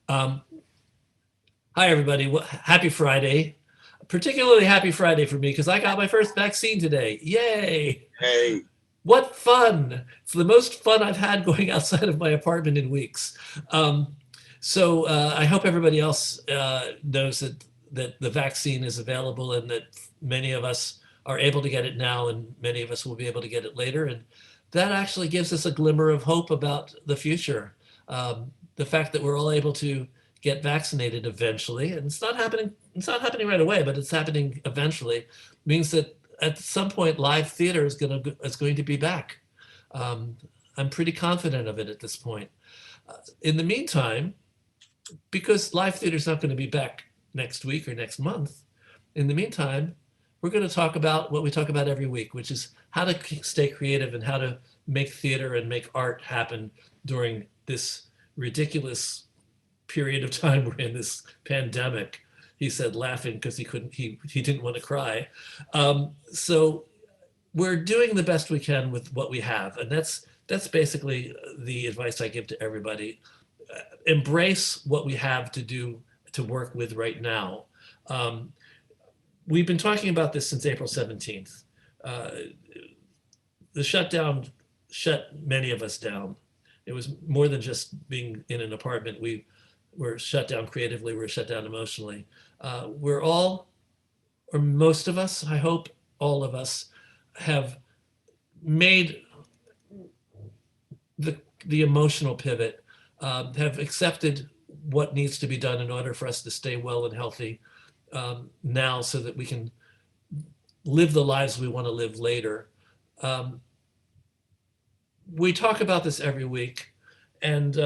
Um, Hi, everybody. Happy Friday. Particularly happy Friday for me because I got my first vaccine today. Yay! Hey, What fun! It's the most fun I've had going outside of my apartment in weeks. Um, so I hope everybody else knows that the vaccine is available and that many of us are able to get it now and many of us will be able to get it later. And that actually gives us a glimmer of hope about the future. The fact that we're all able to get vaccinated eventually, and it's not happening right away, but it's happening eventually, means that at some point live theater is going to be back. Um, I'm pretty confident of it at this point. In the meantime, because live theater is not going to be back next week or next month, in the meantime, we're going to talk about what we talk about every week, which is how to stay creative and how to make theater and make art happen during this ridiculous period of time we're in, this pandemic. He said, laughing because he didn't want to cry. So we're doing the best we can with what we have, and that's basically the advice I give to everybody. Embrace what we have to work with right now. Um, we've been talking about this since April 17th. Uh, the shutdown shut many of us down. It was more than just being in an apartment. We were shut down creatively. We were shut down emotionally. We're all, or most of us, I hope, all of us, have made the emotional pivot, have accepted what needs to be done in order for us to stay well and healthy now, so that we can live the lives we want to live later. Um, we talk about this every week, and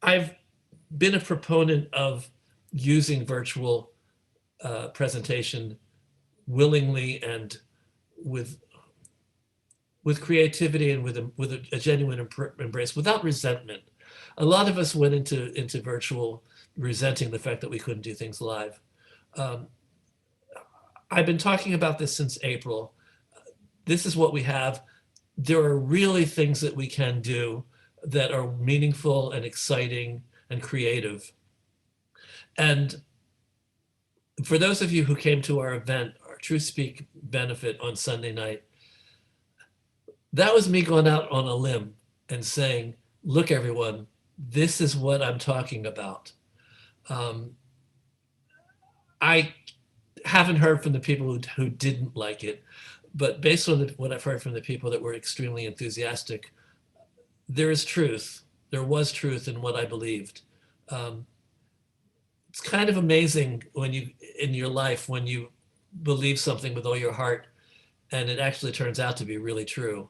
I've been a proponent of using virtual presentation willingly and with with creativity and with a genuine embrace without resentment. A lot of us went into virtual resenting the fact that we couldn't do things live. Um, I've been talking about this since April. This is what we have. There are really things that we can do that are meaningful and exciting and creative. And for those of you who came to our event, our TRUSpeak benefit on Sunday night, that was me going out on a limb and saying, look, everyone, this is what I'm talking about. Um, I haven't heard from the people who didn't like it, but based on what I've heard from the people that were extremely enthusiastic, there is truth. There was truth in what I believed. Um, it's kind of amazing when you, in your life, when you believe something with all your heart and it actually turns out to be really true.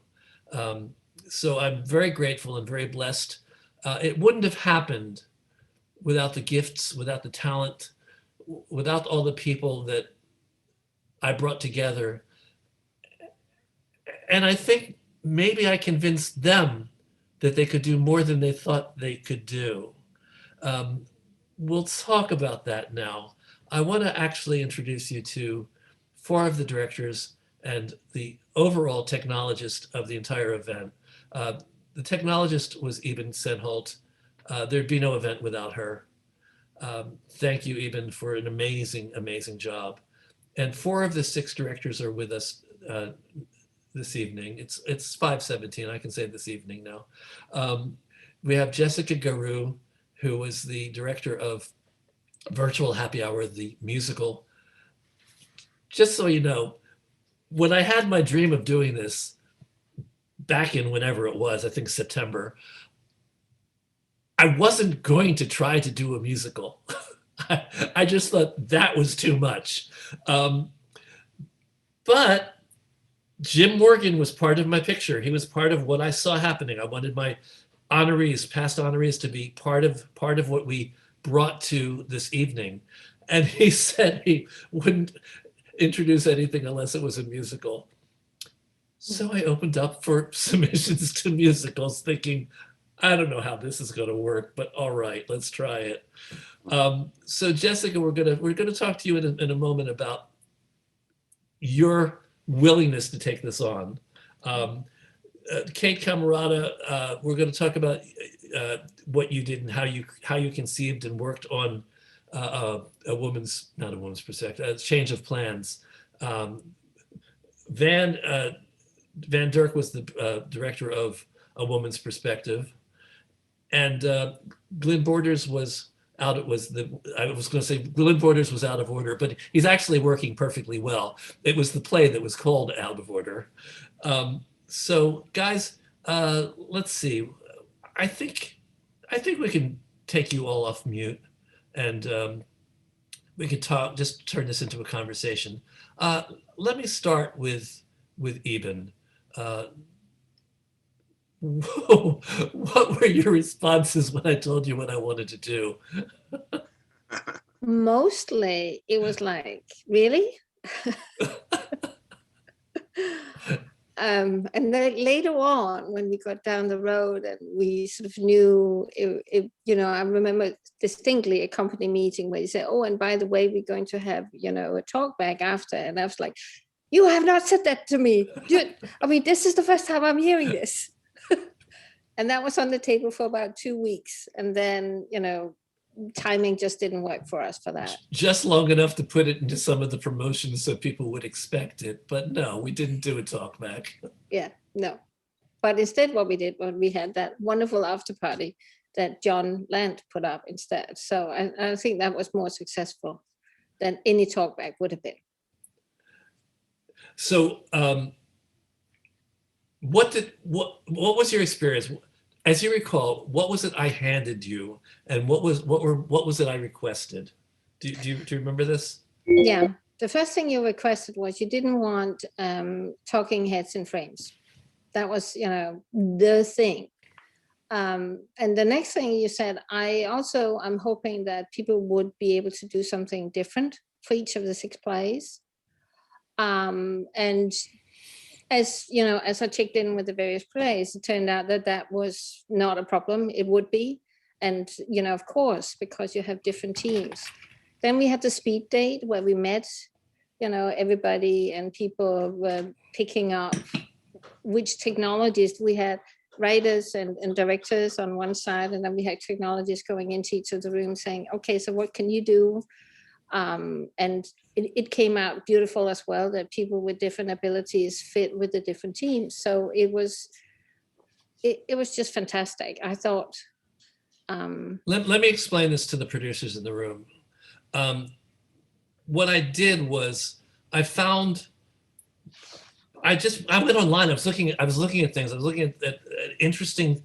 Um, so I'm very grateful and very blessed. It wouldn't have happened without the gifts, without the talent, without all the people that I brought together. And I think maybe I convinced them that they could do more than they thought they could do. Um, we'll talk about that now. I want to actually introduce you to four of the directors and the overall technologist of the entire event. Uh, the technologist was Iben Cenholt. There'd be no event without her. Thank you, Iben, for an amazing, amazing job. And four of the six directors are with us this evening. It's 5:17. I can say this evening now. Um, we have Jessica Garrou, who was the director of Virtual Happy Hour, the musical. Just so you know, when I had my dream of doing this back in whenever it was, I think September, I wasn't going to try to do a musical. I just thought that was too much. Um, but Jim Morgan was part of my picture. He was part of what I saw happening. I wanted my honorees, past honorees, to be part of what we brought to this evening. And he said he wouldn't introduce anything unless it was a musical. So I opened up for submissions to musicals, thinking, I don't know how this is going to work, but all right, let's try it. So Jessica, we're gonna talk to you in a moment about your willingness to take this on. Um, Cate Cammarata, we're going to talk about what you did and how you conceived and worked on a woman's, not a woman's perspective, a change of plans. Van Dirk was the director of A Woman's Perspective, and Glynn Borders was out. It was the I was going to say Glynn Borders was out of order, but he's actually working perfectly well. It was the play that was called Out of Order. So, guys, let's see. I think we can take you all off mute, and we could talk. Just turn this into a conversation. Let me start with Iben. What were your responses when I told you what I wanted to do? Mostly it was like, really? And then later on, when we got down the road and we sort of knew I remember distinctly a company meeting where you said, oh, and by the way, we're going to have, a talk back after. And I was like, you have not said that to me. I mean, this is the first time I'm hearing this. And that was on the table for about 2 weeks. And then, timing just didn't work for us for that. Just long enough to put it into some of the promotions so people would expect it. But no, we didn't do a talk back. Yeah, no. But instead what we did was we had that wonderful after party that John Land put up instead. So I think that was more successful than any talk back would have been. So what was your experience? As you recall, what was it I handed you, and what was it I requested? Do you remember this? Yeah, the first thing you requested was you didn't want talking heads in frames. That was the thing. And the next thing you said, I'm hoping that people would be able to do something different for each of the 6 plays. And as I checked in with the various plays, it turned out that was not a problem. It would be. And, of course, because you have different teams. Then we had the speed date where we met, everybody, and people were picking up which technologies. We had writers and directors on one side, and then we had technologists going into each of the rooms saying, okay, so what can you do? And it came out beautiful as well, that people with different abilities fit with the different teams. So it was just fantastic. I thought. Let me explain this to the producers in the room. What I did was I went online. I was looking at things. I was looking at interesting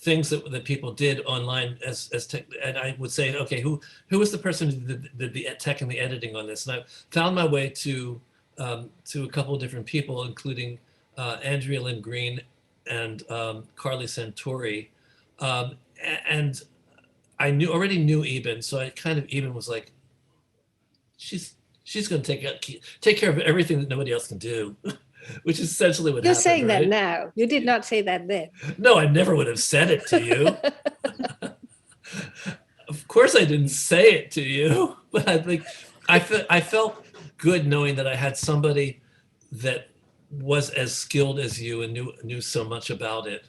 things that people did online as tech, and I would say, okay, who was the person who did the tech and the editing on this? And I found my way to a couple of different people, including Andrea Lynn Green and Carly Santori, and I already knew Iben, so Iben was like, she's going to take care of everything that nobody else can do. Which is essentially what You're happened. saying right? that now. You did not say that then. No, I never would have said it to you. Of course I didn't say it to you, but I felt good knowing that I had somebody that was as skilled as you and knew so much about it.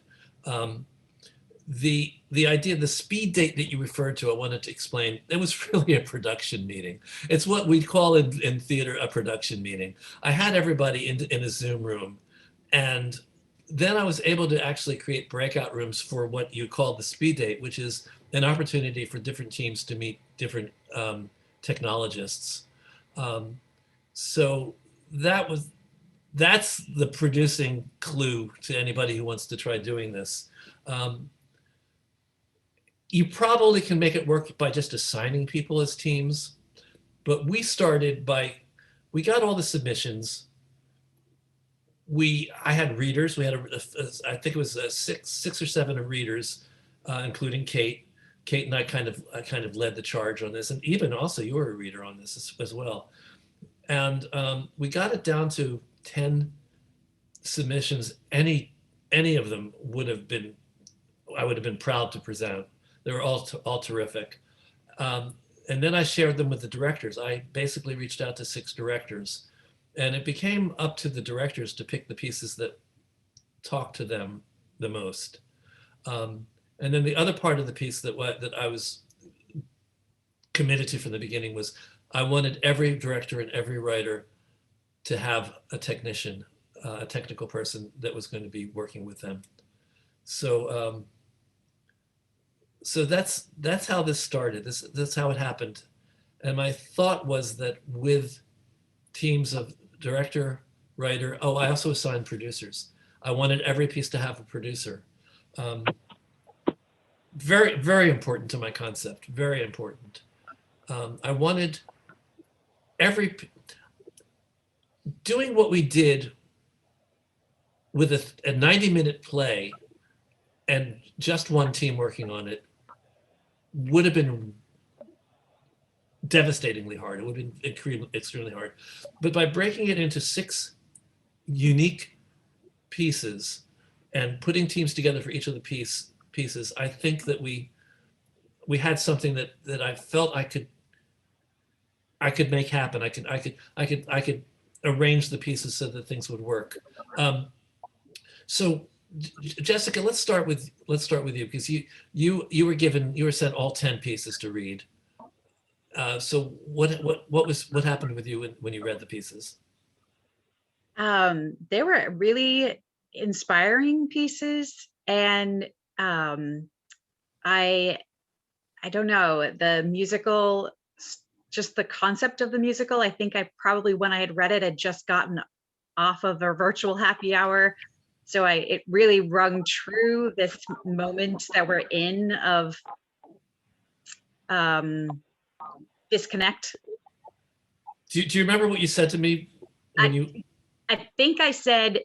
The idea, the speed date that you referred to, I wanted to explain. It was really a production meeting. It's what we call in theater a production meeting. I had everybody in a Zoom room, and then I was able to actually create breakout rooms for what you call the speed date, which is an opportunity for different teams to meet different technologists. So that's the producing clue to anybody who wants to try doing this. You probably can make it work by just assigning people as teams, but we got all the submissions. I had readers. We had I think it was six or seven of readers, including Cate. Cate and I kind of led the charge on this, and even also you were a reader on this as well. And we got it down to 10 submissions. Any of them I would have been proud to present. They were all terrific. And then I shared them with the directors. I basically reached out to 6 directors, and it became up to the directors to pick the pieces that talked to them the most. And then the other part of the piece that I was committed to from the beginning was I wanted every director and every writer to have a technician, a technical person that was going to be working with them. So so that's how this started. That's how it happened. And my thought was that with teams of director, writer, oh, I also assigned producers. I wanted every piece to have a producer. Um, very, very important to my concept. Very important. I wanted doing what we did with a 90-minute play and just one team working on it would have been devastatingly hard. It would have been extremely hard. But by breaking it into 6 unique pieces and putting teams together for each of the pieces, I think that we had something that I felt I could make happen. I could arrange the pieces so that things would work. So Jessica, let's start with you, because you were sent all 10 pieces to read. So what happened with you when you read the pieces? They were really inspiring pieces, and I don't know, the musical, just the concept of the musical. I think I probably, when I had read it, had just gotten off of a virtual happy hour. So it really rung true, this moment that we're in of disconnect. Do you remember what you said to me when I think I said,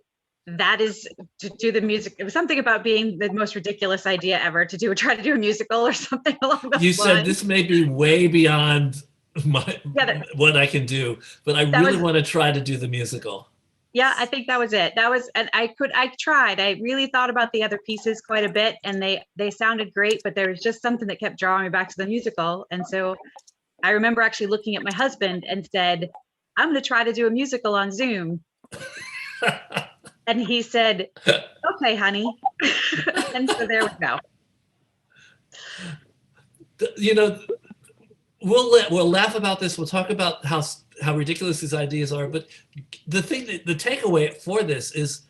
that is to do the music. It was something about being the most ridiculous idea ever to try to do a musical or something along those lines. You said this may be way beyond what I can do, but I really want to try to do the musical. Yeah, I think that was it. And I tried. I really thought about the other pieces quite a bit, and they sounded great, but there was just something that kept drawing me back to the musical. And so I remember actually looking at my husband and said, I'm going to try to do a musical on Zoom. And he said, okay, honey. And so there we go. You know, we'll laugh about this. We'll talk about how ridiculous these ideas are. But the takeaway for this is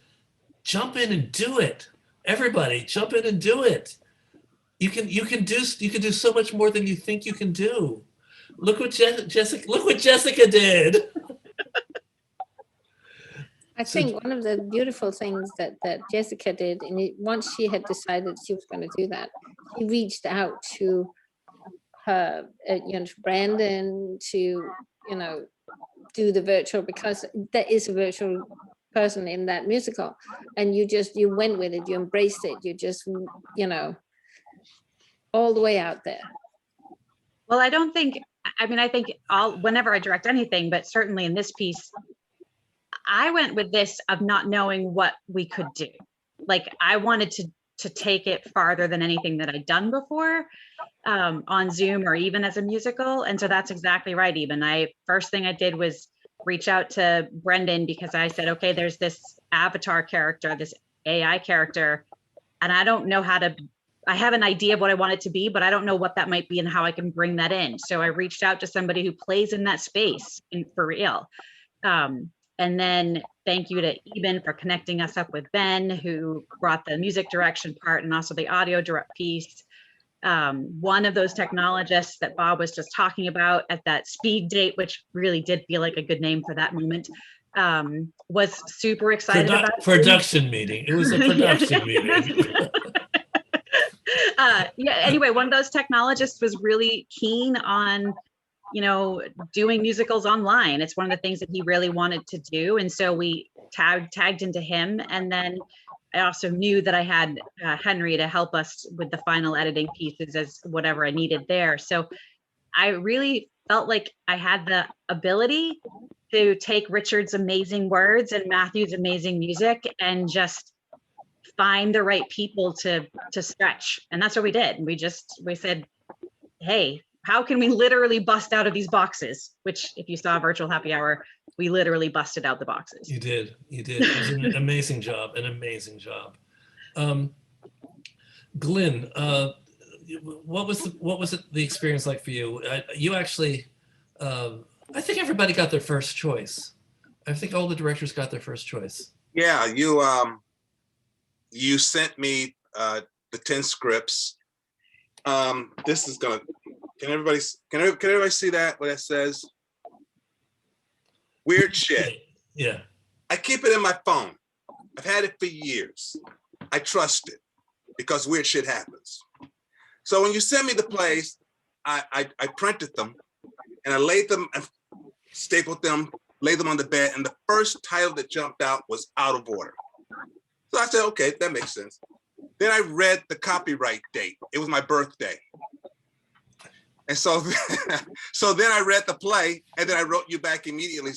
jump in and do it. Everybody, jump in and do it. You can do so much more than you think you can do. Look what Jessica did. I think one of the beautiful things that Jessica did, and once she had decided she was going to do that, she reached out to her, to Brandon, to do the virtual, because there is a virtual person in that musical, and you went with it, you embraced it, you just all the way out there. Well, I think whenever I direct anything, but certainly in this piece, I went with this of not knowing what we could do. Like, I wanted to take it farther than anything that I'd done before on Zoom or even as a musical. And so that's exactly right, Iben. First thing I did was reach out to Brendan, because I said, okay, there's this avatar character, this AI character, and I don't know I have an idea of what I want it to be, but I don't know what that might be and how I can bring that in. So I reached out to somebody who plays in that space for real. And then thank you to Iben for connecting us up with Ben, who brought the music direction part and also the audio direct piece. One of those technologists that Bob was just talking about at that speed date, which really did feel like a good name for that moment, was super excited about production meeting. It was a production meeting. Anyway, one of those technologists was really keen on doing musicals online. It's one of the things that he really wanted to do. And so we tagged into him. And then I also knew that I had Henry to help us with the final editing pieces as whatever I needed there. So I really felt like I had the ability to take Richard's amazing words and Matthew's amazing music and just find the right people to stretch. And that's what we did. We said, hey, how can we literally bust out of these boxes? Which, if you saw Virtual Happy Hour, we literally busted out the boxes. You did. It was an amazing job. Glynn, what was the experience like for you? You actually, I think everybody got their first choice. I think all the directors got their first choice. Yeah, you sent me the 10 scripts. This is gonna. Can everybody see that? What it says? Weird shit. Yeah. I keep it in my phone. I've had it for years. I trust it because weird shit happens. So when you sent me the plays, I printed them and I laid them and stapled them, laid them on the bed, and the first title that jumped out was Out of Order. So I said, okay, that makes sense. Then I read the copyright date. It was my birthday. And so, so then I read the play, and then I wrote you back immediately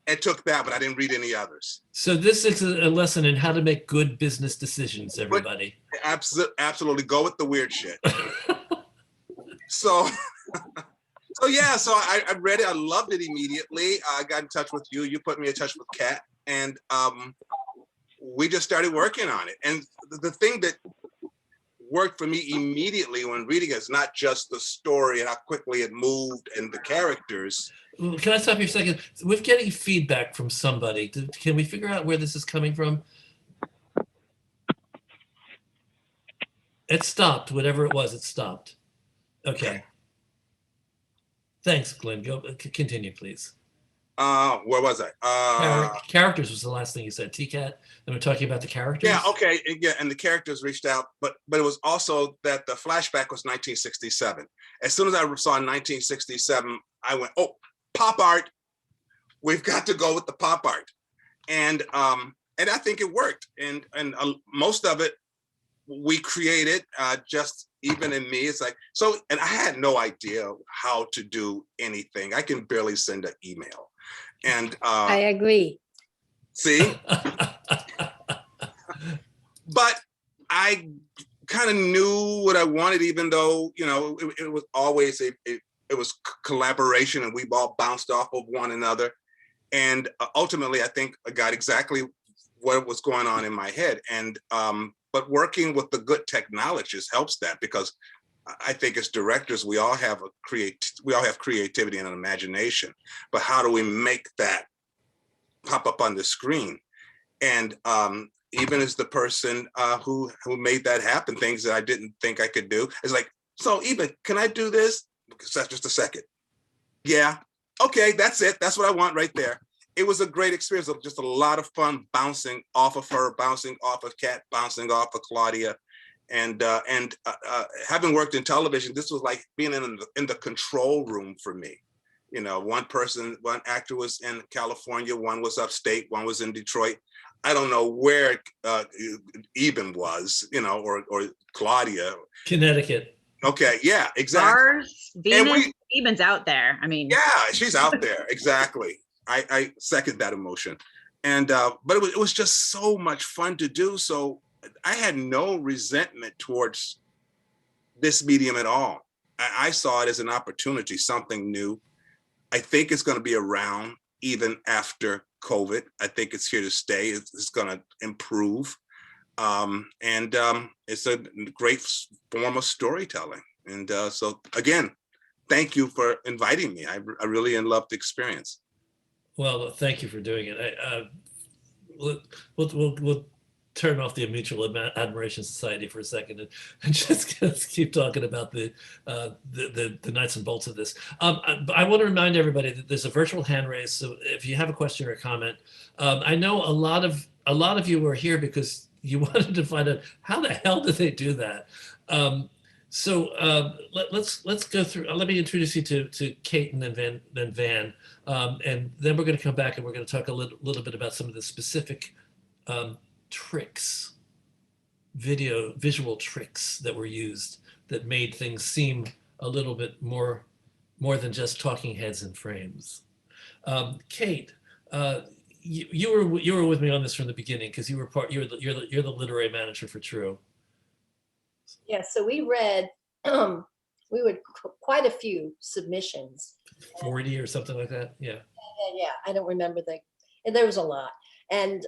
and took that, but I didn't read any others. So this is a lesson in how to make good business decisions, everybody. Absolutely, go with the weird shit. So, yeah, so I read it. I loved it immediately. I got in touch with you. You put me in touch with Kat, and we just started working on it. And the thing that worked for me immediately when reading it is not just the story and how quickly it moved and the characters. Can I stop you for a second? We're getting feedback from somebody. Can we figure out where this is coming from? It stopped, whatever it was, it stopped. Okay. Thanks, Glynn. Go continue, please. Where was I? Characters was the last thing you said. TCAT, and we're talking about the characters. Yeah, okay, yeah, and the characters reached out, but it was also that the flashback was 1967. As soon as I saw 1967, I went, oh, pop art. We've got to go with the pop art, and I think it worked. And most of it we created. Just even in me, it's like so. And I had no idea how to do anything. I can barely send an email. And I agree. See, but I kind of knew what I wanted, even though it was always it was collaboration, and we all bounced off of one another. And ultimately, I think I got exactly what was going on in my head. And but working with the good technologists helps that, because I think as directors, we all have creativity and an imagination, but how do we make that pop up on the screen? And even as the person who made that happen, things that I didn't think I could do, it's like, so Iben, can I do this? Just a second. Yeah, okay, that's it. That's what I want right there. It was a great experience. Of just a lot of fun bouncing off of her, bouncing off of Kat, bouncing off of Claudia. And having worked in television, this was like being in the control room for me. One actor was in California, one was upstate, one was in Detroit. I don't know where Iben was, or Claudia. Connecticut. Okay, yeah, exactly. Mars, Venus, Iben's out there. I mean, yeah, she's out there. Exactly. I second that emotion. And but it was just so much fun to do. So I had no resentment towards this medium at all. I saw it as an opportunity, something new. I think it's going to be around even after COVID. I think it's here to stay. It's going to improve. And it's a great form of storytelling. And so again, thank you for inviting me. I really loved the experience. Well, thank you for doing it. We'll turn off the Mutual Admiration Society for a second and just keep talking about the nuts and bolts of this. I want to remind everybody that there's a virtual hand raise. So if you have a question or a comment, I know a lot of you are here because you wanted to find out how the hell did they do that. Let's go through. Let me introduce you to Kate and then Van, and then we're going to come back and we're going to talk a little bit about some of the specific tricks, visual tricks that were used that made things seem a little bit more than just talking heads and frames. Kate, you were with me on this from the beginning because you're the literary manager for True. Yeah, so we read quite a few submissions. 40 or something like that. Yeah. Yeah, I don't remember there was a lot. And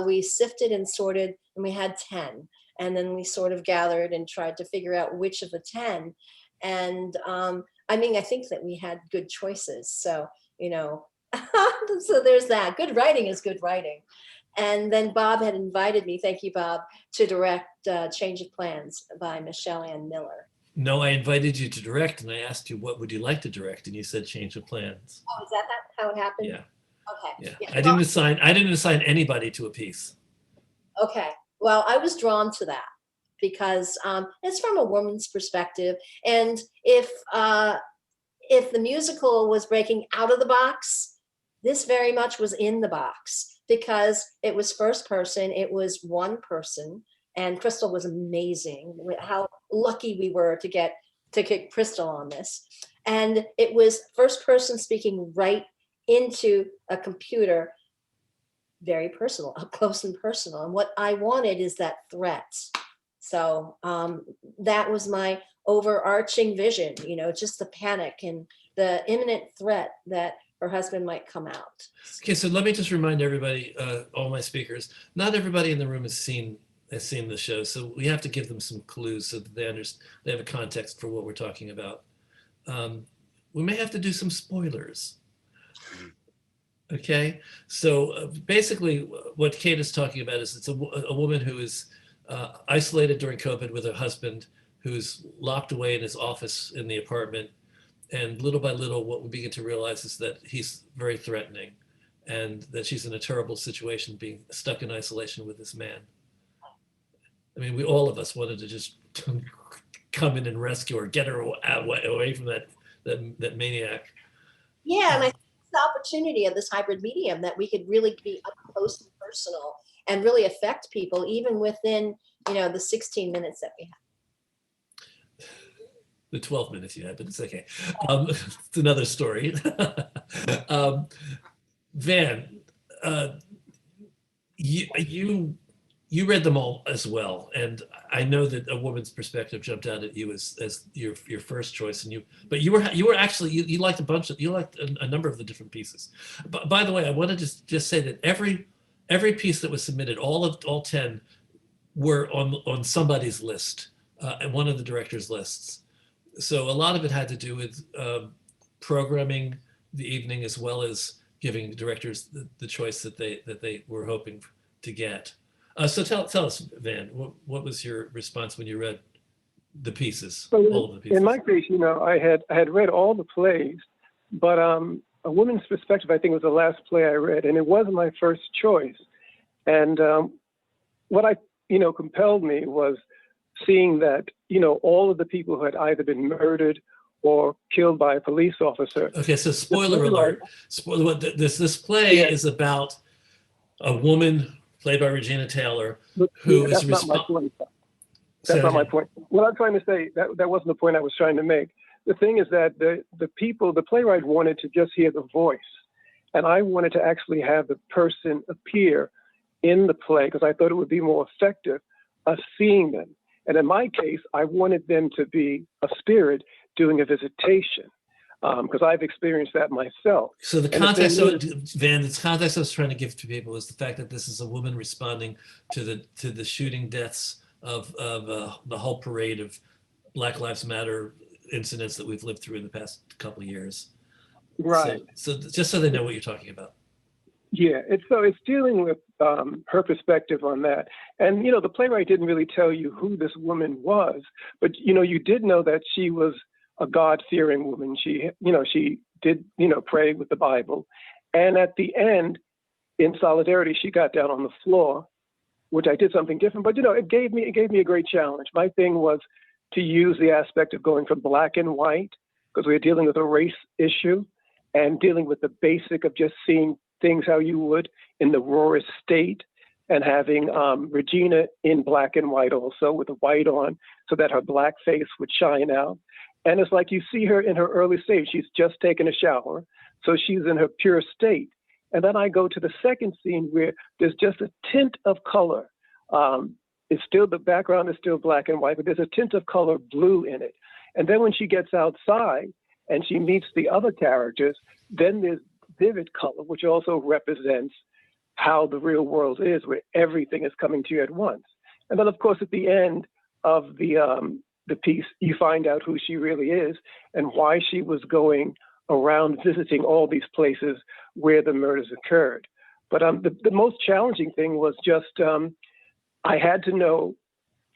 we sifted and sorted, and we had 10. And then we sort of gathered and tried to figure out which of the 10. And I mean, I think that we had good choices. So, so there's that. Good writing is good writing. And then Bob had invited me, thank you, Bob, to direct Change of Plans by Michelle Ann Miller. No, I invited you to direct, and I asked you, what would you like to direct? And you said Change of Plans. Oh, is that how it happened? Yeah. Okay. Yeah. I didn't assign anybody to a piece. Okay. Well, I was drawn to that because it's from a woman's perspective. And if the musical was breaking out of the box, this very much was in the box because it was first person. It was one person. And Crystal was amazing. How lucky we were to get Crystal on this. And it was first person speaking right into a computer, very personal, up close and personal. And what I wanted is that threat. So that was my overarching vision, just the panic and the imminent threat that her husband might come out. Okay, so let me just remind everybody, all my speakers, not everybody in the room has seen the show, so we have to give them some clues so that they have a context for what we're talking about. We may have to do some spoilers. Okay, so basically what Cate is talking about is it's a woman who is isolated during COVID with her husband, who's locked away in his office in the apartment. And little by little, what we begin to realize is that he's very threatening and that she's in a terrible situation being stuck in isolation with this man. I mean, all of us wanted to just come in and rescue her, get her away from that maniac. Yeah, and I think it's the opportunity of this hybrid medium that we could really be up close and personal and really affect people even within, the 16 minutes that we have. The 12 minutes you had, but it's okay. It's another story. Van, you read them all as well, and I know that a woman's perspective jumped out at you as your first choice, but you were actually you liked a number of the different pieces. But by the way, I want to just say that every piece that was submitted, all 10, were on somebody's list, one of the director's lists. So a lot of it had to do with programming the evening as well as giving directors the choice that they were hoping to get. So tell us, Van, what was your response when you read the pieces, all of the pieces? In my case, I had read all the plays, but A Woman's Perspective, I think, was the last play I read, and it wasn't my first choice. And what compelled me was seeing that, all of the people who had either been murdered or killed by a police officer. Okay, so spoiler alert. This play is about a woman played by Regina Taylor, who is responsible. That's not my point. What I'm trying to say, that wasn't the point I was trying to make. The thing is that the playwright wanted to just hear the voice. And I wanted to actually have the person appear in the play because I thought it would be more effective of seeing them. And in my case, I wanted them to be a spirit doing a visitation because I've experienced that myself. So the context, Van, the context I was trying to give to people is the fact that this is a woman responding to the shooting deaths of the whole parade of Black Lives Matter incidents that we've lived through in the past couple of years. Right. So just so they know what you're talking about. Yeah, it's dealing with her perspective on that. And, the playwright didn't really tell you who this woman was, but, you did know that she was a God-fearing woman. She did, pray with the Bible. And at the end, in solidarity, she got down on the floor, which I did something different. But, it gave me a great challenge. My thing was to use the aspect of going from black and white, because we were dealing with a race issue and dealing with the basic of just seeing things how you would in the rawest state, and having Regina in black and white also with the white on so that her black face would shine out. And it's like you see her in her early stage. She's just taken a shower, so she's in her pure state. And then I go to the second scene where there's just a tint of color. It's still, the background is still black and white, but there's a tint of color blue in it. And then when she gets outside and she meets the other characters, then there's vivid color, which also represents how the real world is, where everything is coming to you at once. And then, of course, at the end of the piece, you find out who she really is and why she was going around visiting all these places where the murders occurred. But the most challenging thing was just I had to know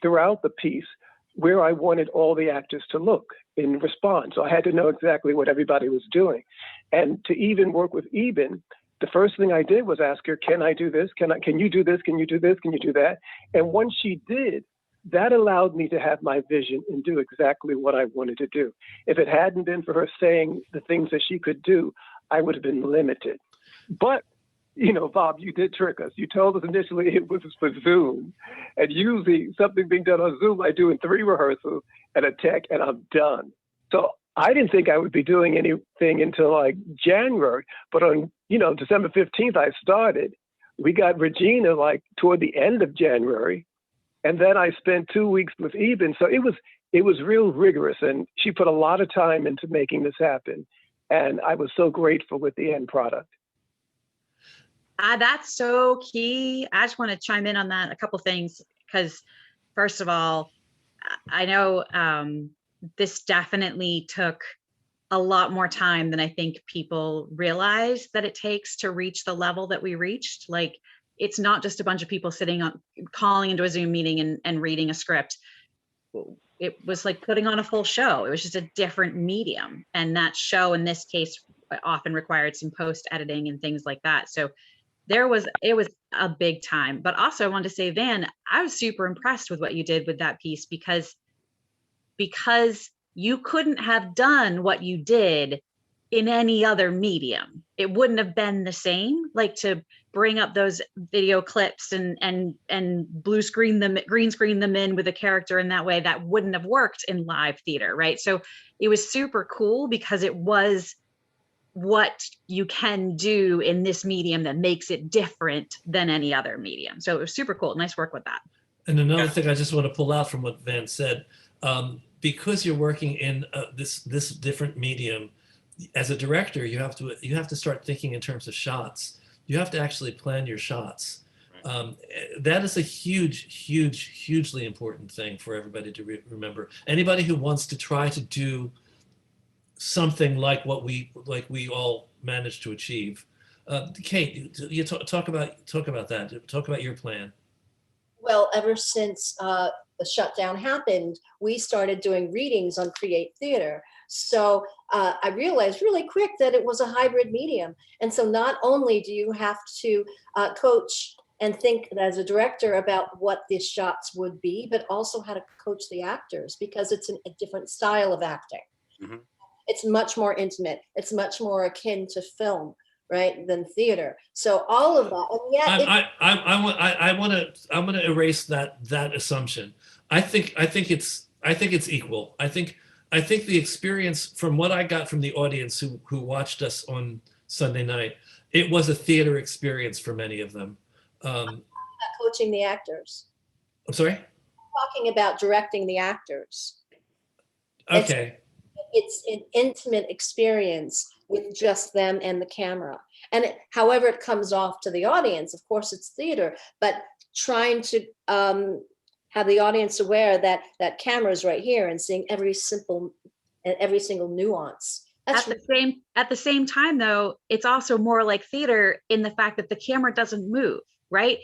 throughout the piece where I wanted all the actors to look in response. So I had to know exactly what everybody was doing. And to even work with Iben, the first thing I did was ask her, can I do this? Can you do this? Can you do this? Can you do that? And once she did, that allowed me to have my vision and do exactly what I wanted to do. If it hadn't been for her saying the things that she could do, I would have been limited. But, you know, Bob, you did trick us. You told us initially it was for Zoom. And usually something being done on Zoom, I do in 3 rehearsals and a tech, and I'm done. So I didn't think I would be doing anything until like January. But on, you know, December 15th, I started. We got Regina like toward the end of January. And then I spent 2 weeks with Iben. So it was real rigorous. And she put a lot of time into making this happen. And I was so grateful with the end product. That's so key. I just want to chime in on that, a couple things, because first of all, I know this definitely took a lot more time than I think people realize that it takes to reach the level that we reached. Like, it's not just a bunch of people sitting on, calling into a Zoom meeting and reading a script. It was like putting on a full show. It was just a different medium. And that show in this case often required some post editing and things like that. So it was a big time. But also I wanted to say, Van, I was super impressed with what you did with that piece, because you couldn't have done what you did in any other medium. It wouldn't have been the same, like to bring up those video clips and blue screen them, green screen them in with a character in that way. That wouldn't have worked in live theater, right? So it was super cool because it was what you can do in this medium that makes it different than any other medium. So it was super cool. Nice work with that. And another thing I just want to pull out from what Van said, because you're working in this different medium, as a director, you have to start thinking in terms of shots. You have to actually plan your shots. That is a hugely important thing for everybody to remember. Anybody who wants to try to do something like what we all managed to achieve. Cate, you talk about that. Talk about your plan. Well, ever since the shutdown happened, we started doing readings on Create Theater. So I realized really quick that it was a hybrid medium. And so not only do you have to coach and think as a director about what the shots would be, but also how to coach the actors, because it's a different style of acting. Mm-hmm. It's much more intimate. It's much more akin to film, right, than theater. So all of that, and yet I want to erase that assumption. I think it's equal. I think the experience, from what I got from the audience who watched us on Sunday night, it was a theater experience for many of them. Coaching the actors. I'm sorry? I'm talking about directing the actors. Okay. It's an intimate experience with just them and the camera. And however it comes off to the audience, of course it's theater, but trying to have the audience aware that that camera is right here and seeing every single nuance. At the same time, though, it's also more like theater in the fact that the camera doesn't move, right?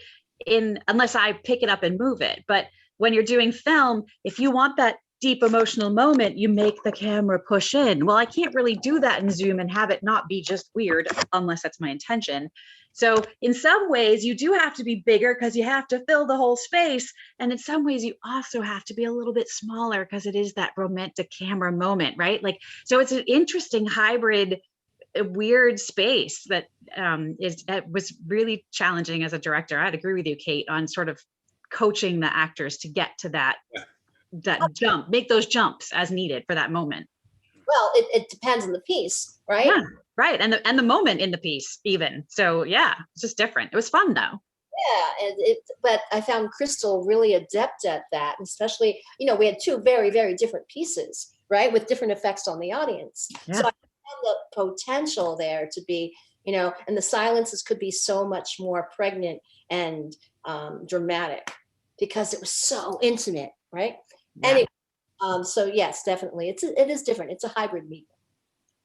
Unless I pick it up and move it. But when you're doing film, if you want that deep emotional moment, you make the camera push in. Well, I can't really do that in Zoom and have it not be just weird, unless that's my intention. So in some ways you do have to be bigger because you have to fill the whole space. And in some ways you also have to be a little bit smaller because it is that romantic camera moment, right? Like, so it's an interesting hybrid, weird space that was really challenging as a director. I'd agree with you, Cate, on sort of coaching the actors to get to that jump, make those jumps as needed for that moment. Well, it depends on the piece, right? Yeah, right. And the moment in the piece even. So yeah, it's just different. It was fun though. Yeah, but I found Crystal really adept at that, especially, we had 2 very, very different pieces, right? With different effects on the audience. Yeah. So I found the potential there to be, and the silences could be so much more pregnant and dramatic, because it was so intimate, right? Yeah. Anyway, so yes, definitely, it is different. It's a hybrid medium.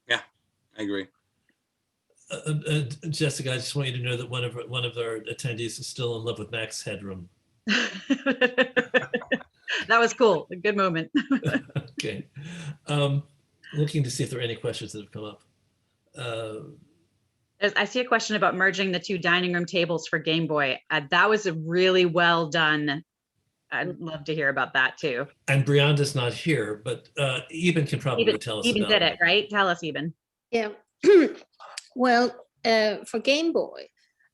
Yeah, I agree. Jessica, I just want you to know that one of our attendees is still in love with Max Headroom. That was cool. A good moment. Okay. Looking to see if there are any questions that have come up. I see a question about merging the two dining room tables for Game Boy. That was a really well done. I'd love to hear about that too. And Brianda's not here, but Iben can probably tell us Eben about did it. it, right? Tell us, Eben. Yeah. Well, for Game Boy,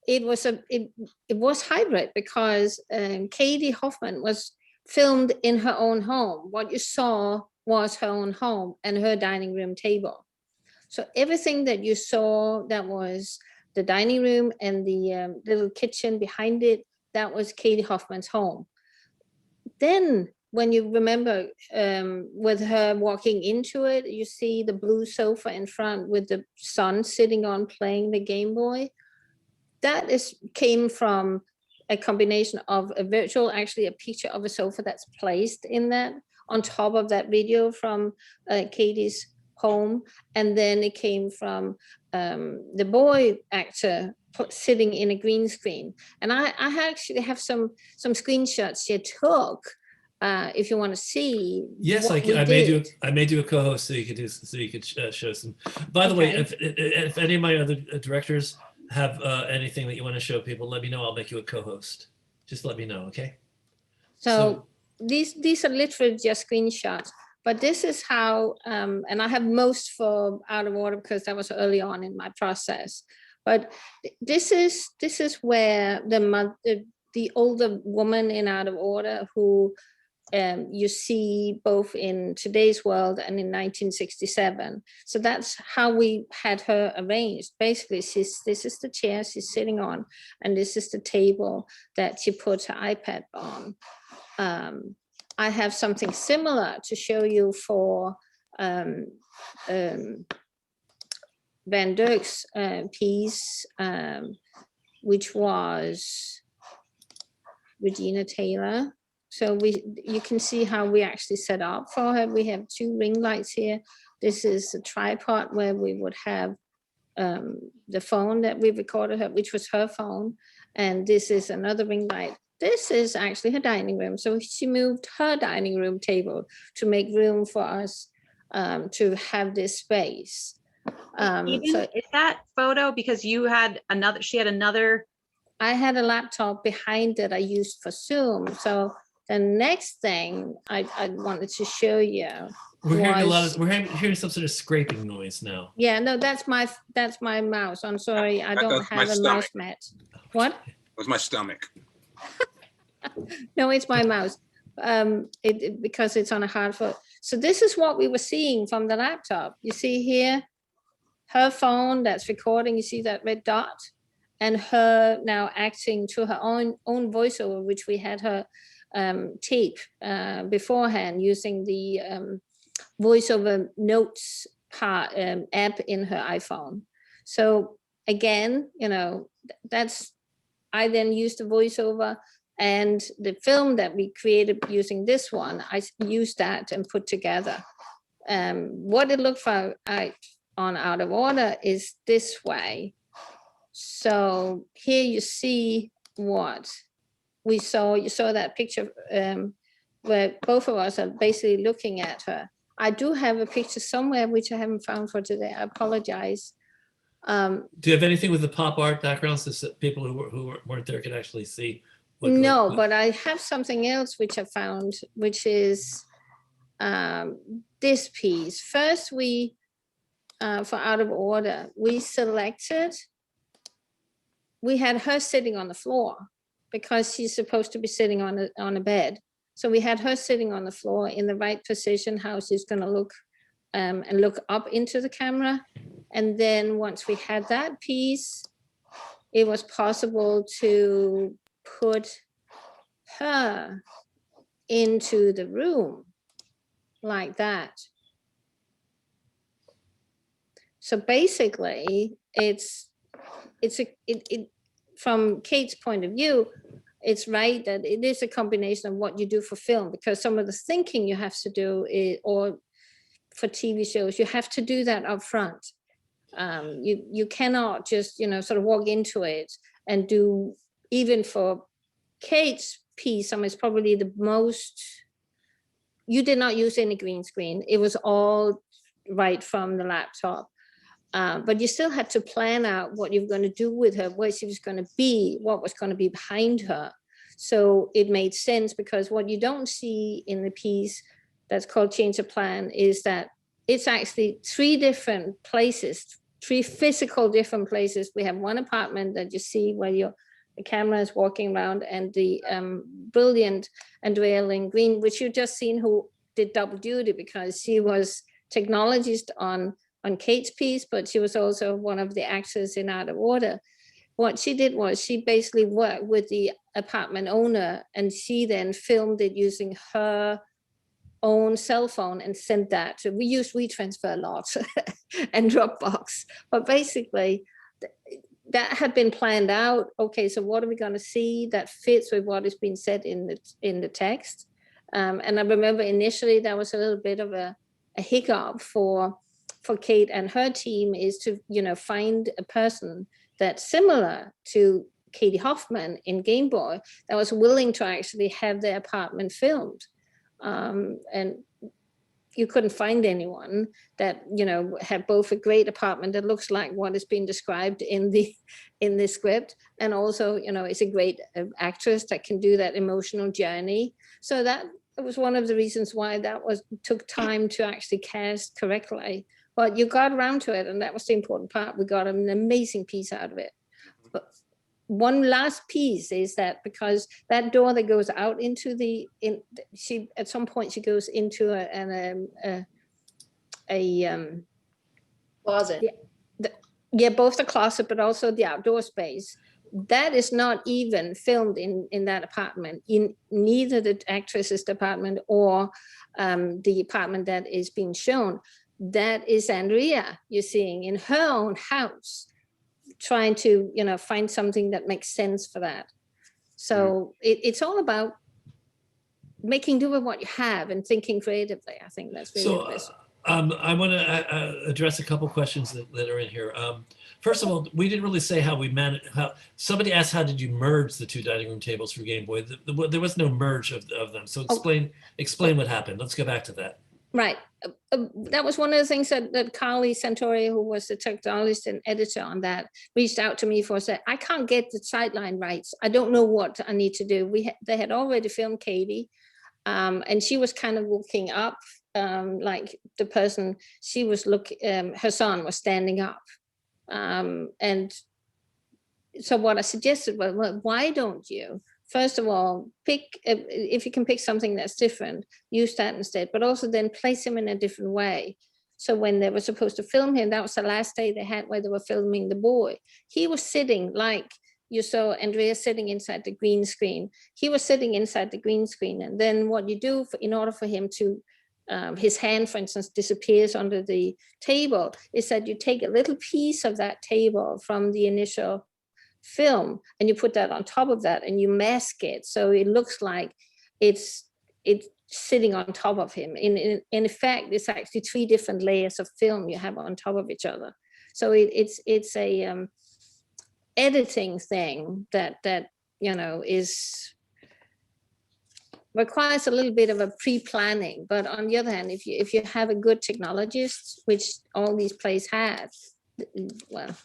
it was hybrid because Katie Huffman was filmed in her own home. What you saw was her own home and her dining room table. So everything that you saw that was the dining room and the little kitchen behind it, that was Katie Huffman's home. Then when you remember with her walking into it, you see the blue sofa in front with the son sitting on playing the Game Boy. That came from a combination of a virtual, actually a picture of a sofa that's placed in that on top of that video from Katie's home. And then it came from the boy actor sitting in a green screen. And I actually have some screenshots she took. If you want to see, yes, I made you a co-host so you could show some. By the way, if any of my other directors have anything that you want to show people, let me know. I'll make you a co-host. Just let me know, okay? So these are literally just screenshots, but this is how, and I have most for Out of Order because that was early on in my process. But this is where the older woman in Out of Order who you see both in today's world and in 1967. So that's how we had her arranged. Basically, this is the chair she's sitting on, and this is the table that she puts her iPad on. I have something similar to show you for Van Dirk's piece, which was Regina Taylor. So you can see how we actually set up for her. We have two ring lights here. This is a tripod where we would have the phone that we recorded her, which was her phone. And this is another ring light. This is actually her dining room. So she moved her dining room table to make room for us to have this space. So is that photo because she had another? I had a laptop behind that I used for Zoom. So the next thing I wanted to show you. We're hearing some sort of scraping noise now. Yeah, no, that's my mouse. I'm sorry, I don't have a mouse mat. What? It was my stomach. No, it's my mouse. Because it's on a hard foot. So this is what we were seeing from the laptop. You see here, her phone that's recording. You see that red dot, and her now acting to her own voiceover, which we had her tape beforehand using the voiceover notes app in her iPhone. So again, I then used the voiceover, and the film that we created using this one, I used that and put together. What it looked like on Out of Order is this way. So here you see what we saw. You saw that picture where both of us are basically looking at her. I do have a picture somewhere which I haven't found for today. I apologize. Do you have anything with the pop art backgrounds so that people who weren't there could actually see? No, but I have something else which I found, which is this piece. First, we, for Out of Order, we had her sitting on the floor because she's supposed to be sitting on a bed. So we had her sitting on the floor in the right position, how she's going to look and look up into the camera. And then once we had that piece, it was possible to put her into the room like that. So basically, it's from Kate's point of view, it's right that it is a combination of what you do for film, because some of the thinking you have to do or for TV shows, you have to do that up front. You cannot just, sort of walk into it and do, even for Cate's piece, it's probably the most, you did not use any green screen. It was all right from the laptop. But you still had to plan out what you're going to do with her, where she was going to be, what was going to be behind her. So it made sense, because what you don't see in the piece that's called Change of Plan is that it's actually 3 different places, 3 physical different places. We have one apartment that you see where the camera is walking around, and the brilliant Andrea Lynn Green, which you've just seen, who did double duty because she was technologist on Cate's piece, but she was also one of the actors in Out of Order. What she did was she basically worked with the apartment owner, and she then filmed it using her own cell phone and sent that. So we use WeTransfer a lot and Dropbox, but basically that had been planned out. Okay, so what are we going to see that fits with what is being said in the text? And I remember initially that was a little bit of a hiccup for Cate and her team, is to find a person that's similar to Katie Huffman in Game Boy that was willing to actually have their apartment filmed. And you couldn't find anyone that had both a great apartment that looks like what is being described in the script, and also is a great actress that can do that emotional journey. So that was one of the reasons why took time to actually cast correctly. But you got around to it, and that was the important part. We got an amazing piece out of it. But one last piece is that, because that door that goes out into she at some point she goes into a Closet. Both the closet but also the outdoor space. That is not even filmed in that apartment, in neither the actress's apartment or the apartment that is being shown. That is Andrea, you're seeing in her own house, trying to find something that makes sense for that. So it's all about making do with what you have and thinking creatively. I think that's really the best. I want to address a couple questions that are in here. First of all, we didn't really say how we managed. How somebody asked, how did you merge the 2 dining room tables for Game Boy? There was no merge of them. So explain what happened. Let's go back to that. Right. That was one of the things that Carly Santori, who was the technologist and editor on that, reached out to me for. Said, I can't get the sideline rights. I don't know what I need to do. They had already filmed Katie, and she was kind of looking up, like the person she was her son was standing up. And so what I suggested was, well, why don't you, first of all, if you can pick something that's different, use that instead, but also then place him in a different way. So when they were supposed to film him, that was the last day they had where they were filming the boy. He was sitting, like you saw Andrea sitting inside the green screen. He was sitting inside the green screen. And then what you do in order for him to, his hand, for instance, disappears under the table, is that you take a little piece of that table from the initial film and you put that on top of that and you mask it so it looks like it's sitting on top of him. In effect, it's actually 3 different layers of film you have on top of each other. So it's a editing thing that is requires a little bit of a pre-planning. But on the other hand, if you have a good technologist, which all these plays have, well,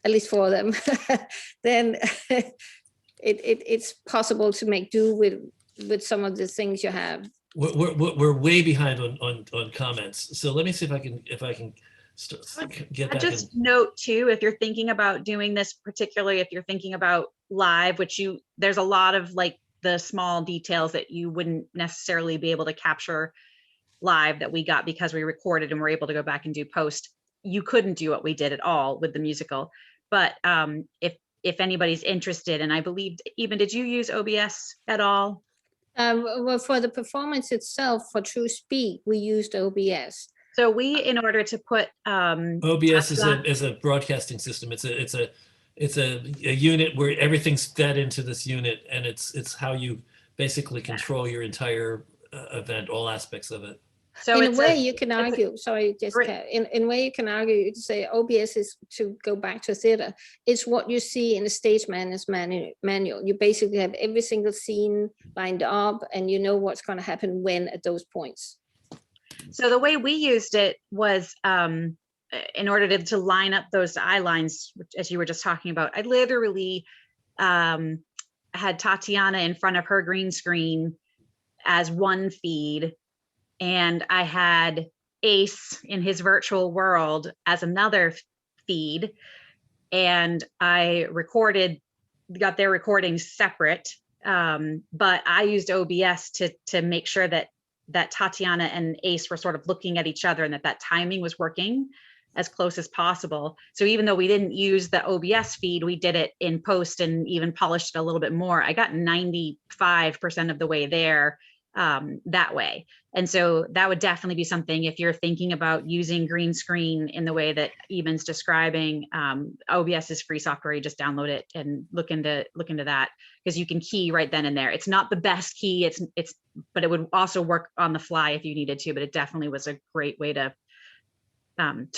at least 4 of them, then it's possible to make do with some of the things you have. We're way behind on comments. So let me see if I can get back. Just note too, if you're thinking about doing this, particularly if you're thinking about live, there's a lot of like the small details that you wouldn't necessarily be able to capture live that we got because we recorded and we're able to go back and do post. You couldn't do what we did at all with the musical. But if anybody's interested, and I believe, Iben, did you use OBS at all? Well, for the performance itself, for TRUSpeak, we used OBS. So in order to put OBS is a broadcasting system. It's it's a unit where everything's fed into this unit, and it's how you basically control your entire event, all aspects of it. So in a it's way, you can it's a argue, sorry, great- Jessica, in a way you can argue, you can say OBS is, to go back to theater, it's what you see in the stage manager's manual. You basically have every single scene lined up, and you know what's going to happen when at those points. So the way we used it was in order to line up those eye lines, which, as you were just talking about, I literally had Tatiana in front of her green screen as one feed, and I had Ace in his virtual world as another feed, and I got their recordings separate, but I used OBS to make sure that Tatiana and Ace were sort of looking at each other, and that timing was working as close as possible. So even though we didn't use the OBS feed, we did it in post and even polished it a little bit more. I got 95% of the way there that way. And so that would definitely be something, if you're thinking about using green screen in the way that Iben's describing. OBS is free software. You just download it and look into that, because you can key right then and there. It's not the best key, but it would also work on the fly if you needed to. But it definitely was a great way to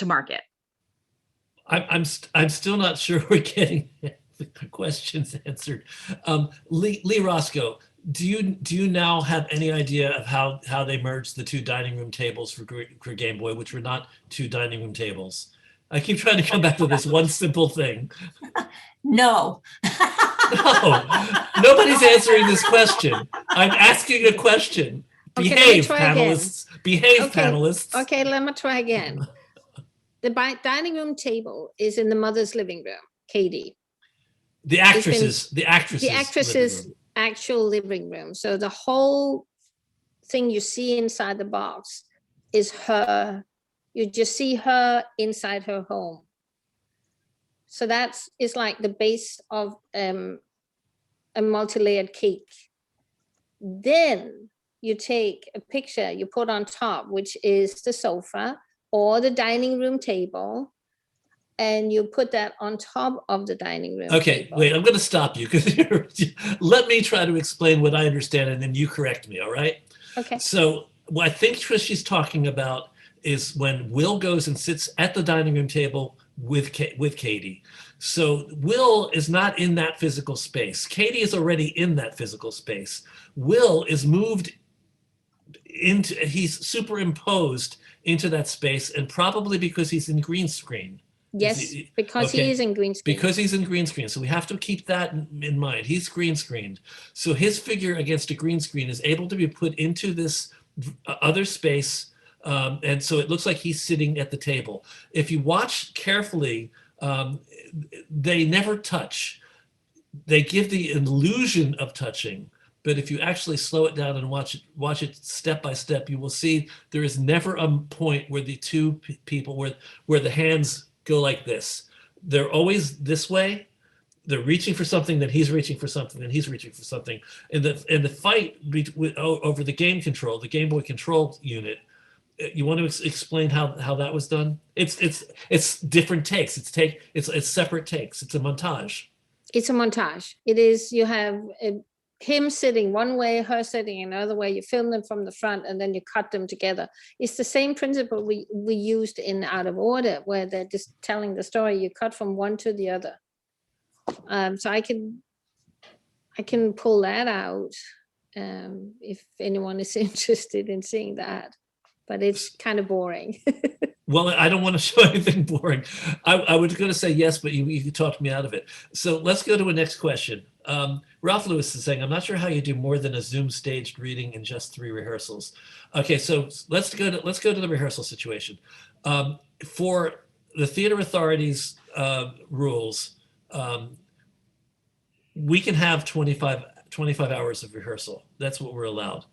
market. I'm still not sure we're getting the questions answered. Lee Roscoe, do you now have any idea of how they merged the two dining room tables for Game Boy, which were not two dining room tables? I keep trying to come back to this one simple thing. No. No, nobody's answering this question. I'm asking a question. Okay, Behave, let me try again. panelists. Behave, Okay, panelists. Okay, let me try again. The dining room table is in the mother's living room, Katie. The actresses. The living actress's room. actual living room. So the whole thing you see inside the box is her. You just see her inside her home. So it's like the base of a multi-layered cake. Then you take a picture, you put on top, which is the sofa or the dining room table, and you put that on top of the dining room table. Wait, I'm going to stop you because let me try to explain what I understand, and then you correct me, all right? Okay. So what I think she's talking about is when Will goes and sits at the dining room table with Katie. So Will is not in that physical space. Katie is already in that physical space. Will is moved he's superimposed into that space, and probably because he's in green screen. Yes, because he is in green screen. Because he's in green screen. So we have to keep that in mind. He's green screened. So his figure against a green screen is able to be put into this other space. And so it looks like he's sitting at the table. If you watch carefully, they never touch. They give the illusion of touching. But if you actually slow it down and watch it step by step, you will see there is never a point where the two people, where the hands go like this. They're always this way. They're reaching for something, then he's reaching for something, then he's reaching for something. In the fight over the game control, the Game Boy control unit, you want to explain how that was done? It's different takes. It's separate takes. It's a montage. It's a montage. It is, you have him sitting one way, her sitting another way. You film them from the front and then you cut them together. It's the same principle we used in Out of Order, where they're just telling the story. You cut from one to the other. So I can pull that out if anyone is interested in seeing that, but it's kind of boring. Well, I don't want to show anything boring. I was going to say yes, but you talked me out of it. So let's go to a next question. Ralph Lewis is saying, I'm not sure how you do more than a Zoom staged reading in just 3 rehearsals. Okay, so let's go to the rehearsal situation. For the theater authorities rules, we can have 25 hours of rehearsal. That's what we're allowed.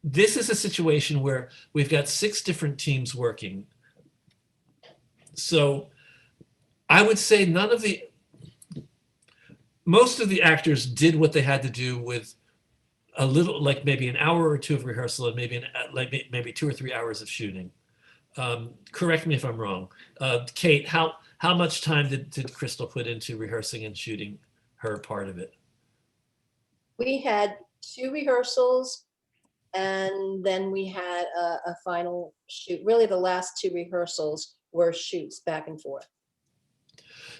This is a situation where we've got 6 different teams working. So I would say most of the actors did what they had to do with a little, like maybe an hour or 2 of rehearsal and maybe 2 or 3 hours of shooting. Correct me if I'm wrong. Kate, how much time did Crystal put into rehearsing and shooting her part of it? We had 2 rehearsals, and then we had a final shoot. Really, the last 2 rehearsals were shoots back and forth.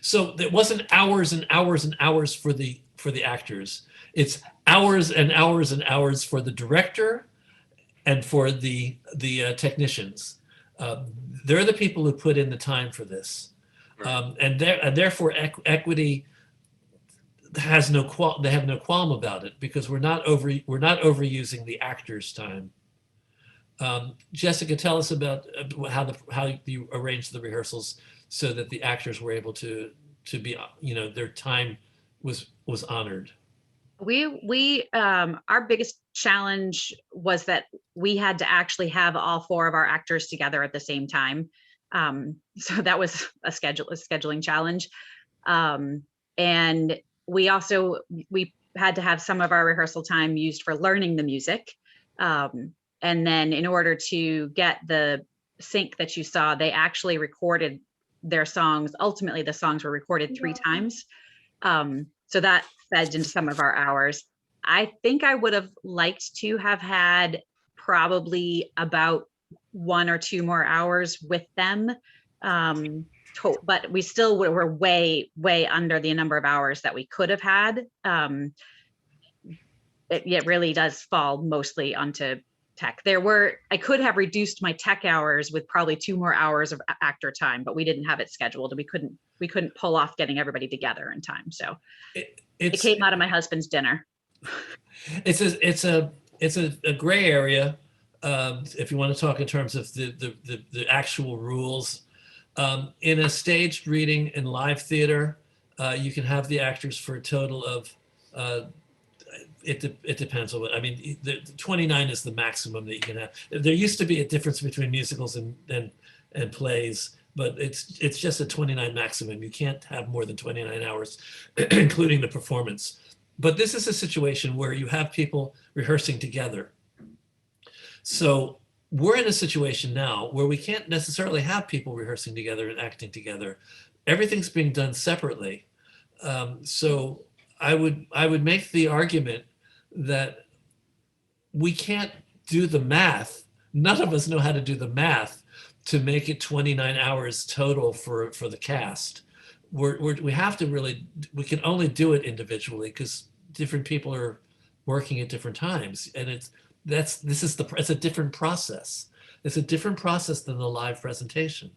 So it wasn't hours and hours and hours for the actors. It's hours and hours and hours for the director and for the technicians. They're the people who put in the time for this, and therefore equity has they have no qualm about it, because we're not overusing the actors' time. Jessica, tell us about how you arranged the rehearsals so that the actors were able to be, their time was honored. We our biggest challenge was that we had to actually have all 4 of our actors together at the same time. So that was a scheduling challenge. And we had to have some of our rehearsal time used for learning the music. And then in order to get the sync that you saw, they actually recorded their songs. Ultimately, the songs were recorded 3 times. So that fed into some of our hours. I think I would have liked to have had probably about 1 or 2 more hours with them. But we still were way under the number of hours that we could have had. It really does fall mostly onto tech. I could have reduced my tech hours with probably 2 more hours of actor time, but we didn't have it scheduled, and we couldn't pull off getting everybody together in time. So it came out of my husband's dinner. It's a gray area, if you want to talk in terms of the actual rules. In a staged reading in live theater, you can have the actors for a total of, it depends on what, I mean, the 29 is the maximum that you can have. There used to be a difference between musicals and plays, but it's just a 29 maximum. You can't have more than 29 hours, including the performance. But this is a situation where you have people rehearsing together. So we're in a situation now where we can't necessarily have people rehearsing together and acting together. Everything's being done separately. So I would make the argument that we can't do the math. None of us know how to do the math to make it 29 hours total for the cast. We have to really, we can only do it individually because different people are working at different times, and it's a different process. It's a different process than the live presentation.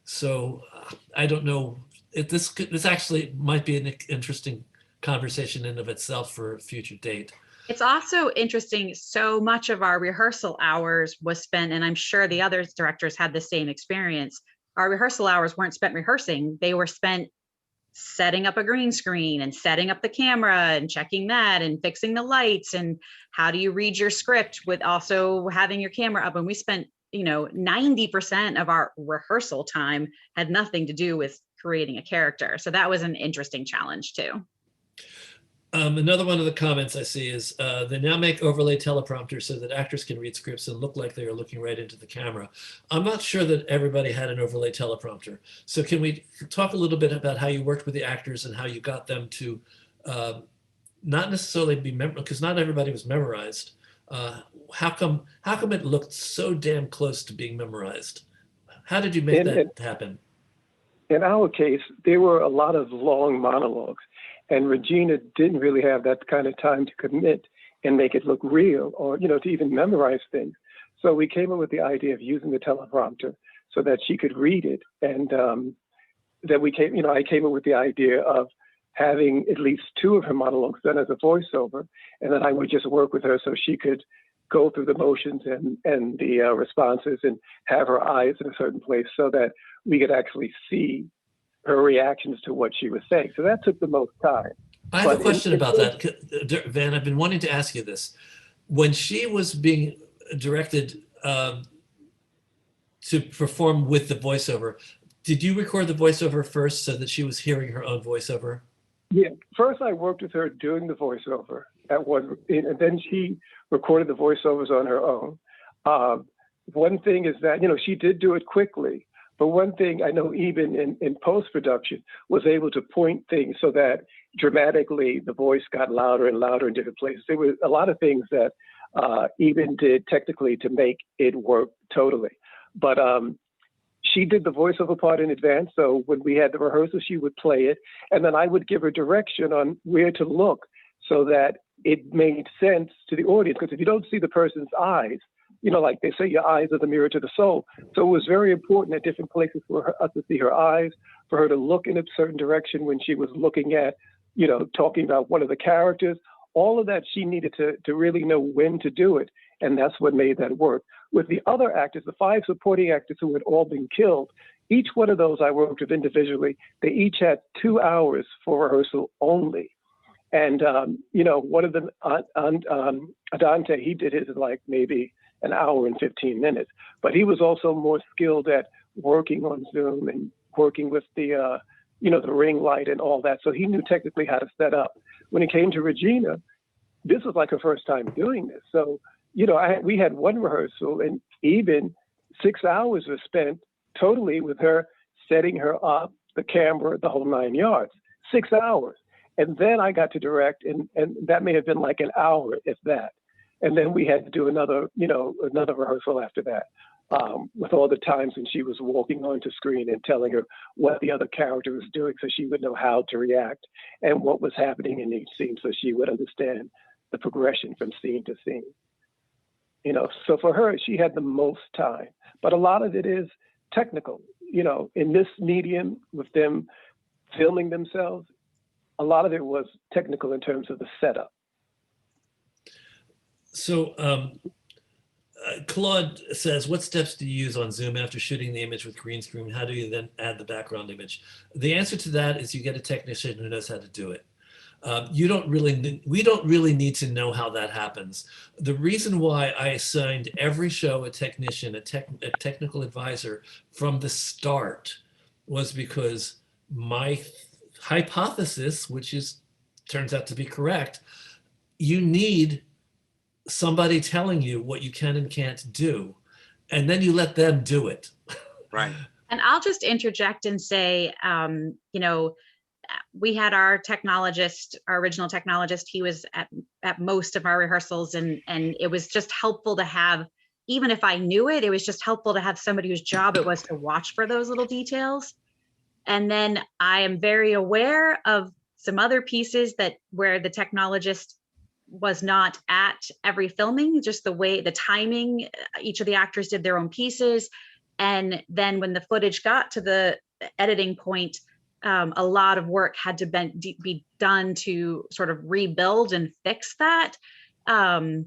So I don't know. This actually might be an interesting conversation in of itself for a future date. It's also interesting. So much of our rehearsal hours was spent, and I'm sure the other directors had the same experience. Our rehearsal hours weren't spent rehearsing. They were spent setting up a green screen and setting up the camera and checking that and fixing the lights and how do you read your script with also having your camera up. And we spent, 90% of our rehearsal time had nothing to do with creating a character. So that was an interesting challenge too. Another one of the comments I see is they now make overlay teleprompters so that actors can read scripts and look like they are looking right into the camera. I'm not sure that everybody had an overlay teleprompter. So can we talk a little bit about how you worked with the actors and how you got them to not necessarily be memorized, because not everybody was memorized. How come it looked so damn close to being memorized? How did you make that happen? In our case, there were a lot of long monologues. And Regina didn't really have that kind of time to commit and make it look real or, to even memorize things. So we came up with the idea of using the teleprompter so that she could read it. And I came up with the idea of having at least 2 of her monologues done as a voiceover. And then I would just work with her so she could go through the motions and the responses and have her eyes in a certain place so that we could actually see her reactions to what she was saying. So that took the most time. I have a question about that, Van. I've been wanting to ask you this. When she was being directed to perform with the voiceover, did you record the voiceover first so that she was hearing her own voiceover? Yeah, first I worked with her doing the voiceover and then she recorded the voiceovers on her own. One thing is that, she did do it quickly, But one thing I know, even in post-production, was able to point things so that dramatically the voice got louder and louder in different places. There were a lot of things that Iben did technically to make it work totally. But she did the voiceover part in advance. So when we had the rehearsal, she would play it. And then I would give her direction on where to look so that it made sense to the audience. Because if you don't see the person's eyes, you know, like they say, your eyes are the mirror to the soul. So it was very important at different places for us to see her eyes, for her to look in a certain direction when she was looking at, you know, talking about one of the characters. All of that, she needed to really know when to do it. And that's what made that work. With the other actors, the 5 supporting actors who had all been killed, each one of those I worked with individually, they each had 2 hours for rehearsal only. And, you know, one of them, Adante, he did his like maybe an hour and 15 minutes, but he was also more skilled at working on Zoom and working with the, you know, the ring light and all that. So he knew technically how to set up. When it came to Regina, this was like her first time doing this. So, you know, we had one rehearsal, and even 6 hours was spent totally with her setting her up, the camera, the whole 9 yards, 6 hours. And then I got to direct, and that may have been like an hour, if that. And then we had to do another, you know, another rehearsal after that, with all the times when she was walking onto screen and telling her what the other character was doing so she would know how to react and what was happening in each scene so she would understand the progression from scene to scene. You know, so for her, she had the most time, but a lot of it is technical. You know, in this medium with them filming themselves, a lot of it was technical in terms of the setup. So Claude says, what steps do you use on Zoom after shooting the image with green screen? How do you then add the background image? The answer to that is you get a technician who knows how to do it. We don't really need to know how that happens. The reason why I assigned every show a technician, a technical advisor from the start, was because my hypothesis, which turns out to be correct, you need somebody telling you what you can and can't do, and then you let them do it. Right. And I'll just interject and say, you know, we had our technologist, our original technologist, he was at most of our rehearsals, and it was just helpful to have, even if I knew it, it was just helpful to have somebody whose job it was to watch for those little details. And then I am very aware of some other pieces where the technologist was not at every filming, just the way, the timing, each of the actors did their own pieces. And then when the footage got to the editing point, a lot of work had to be done to sort of rebuild and fix that. And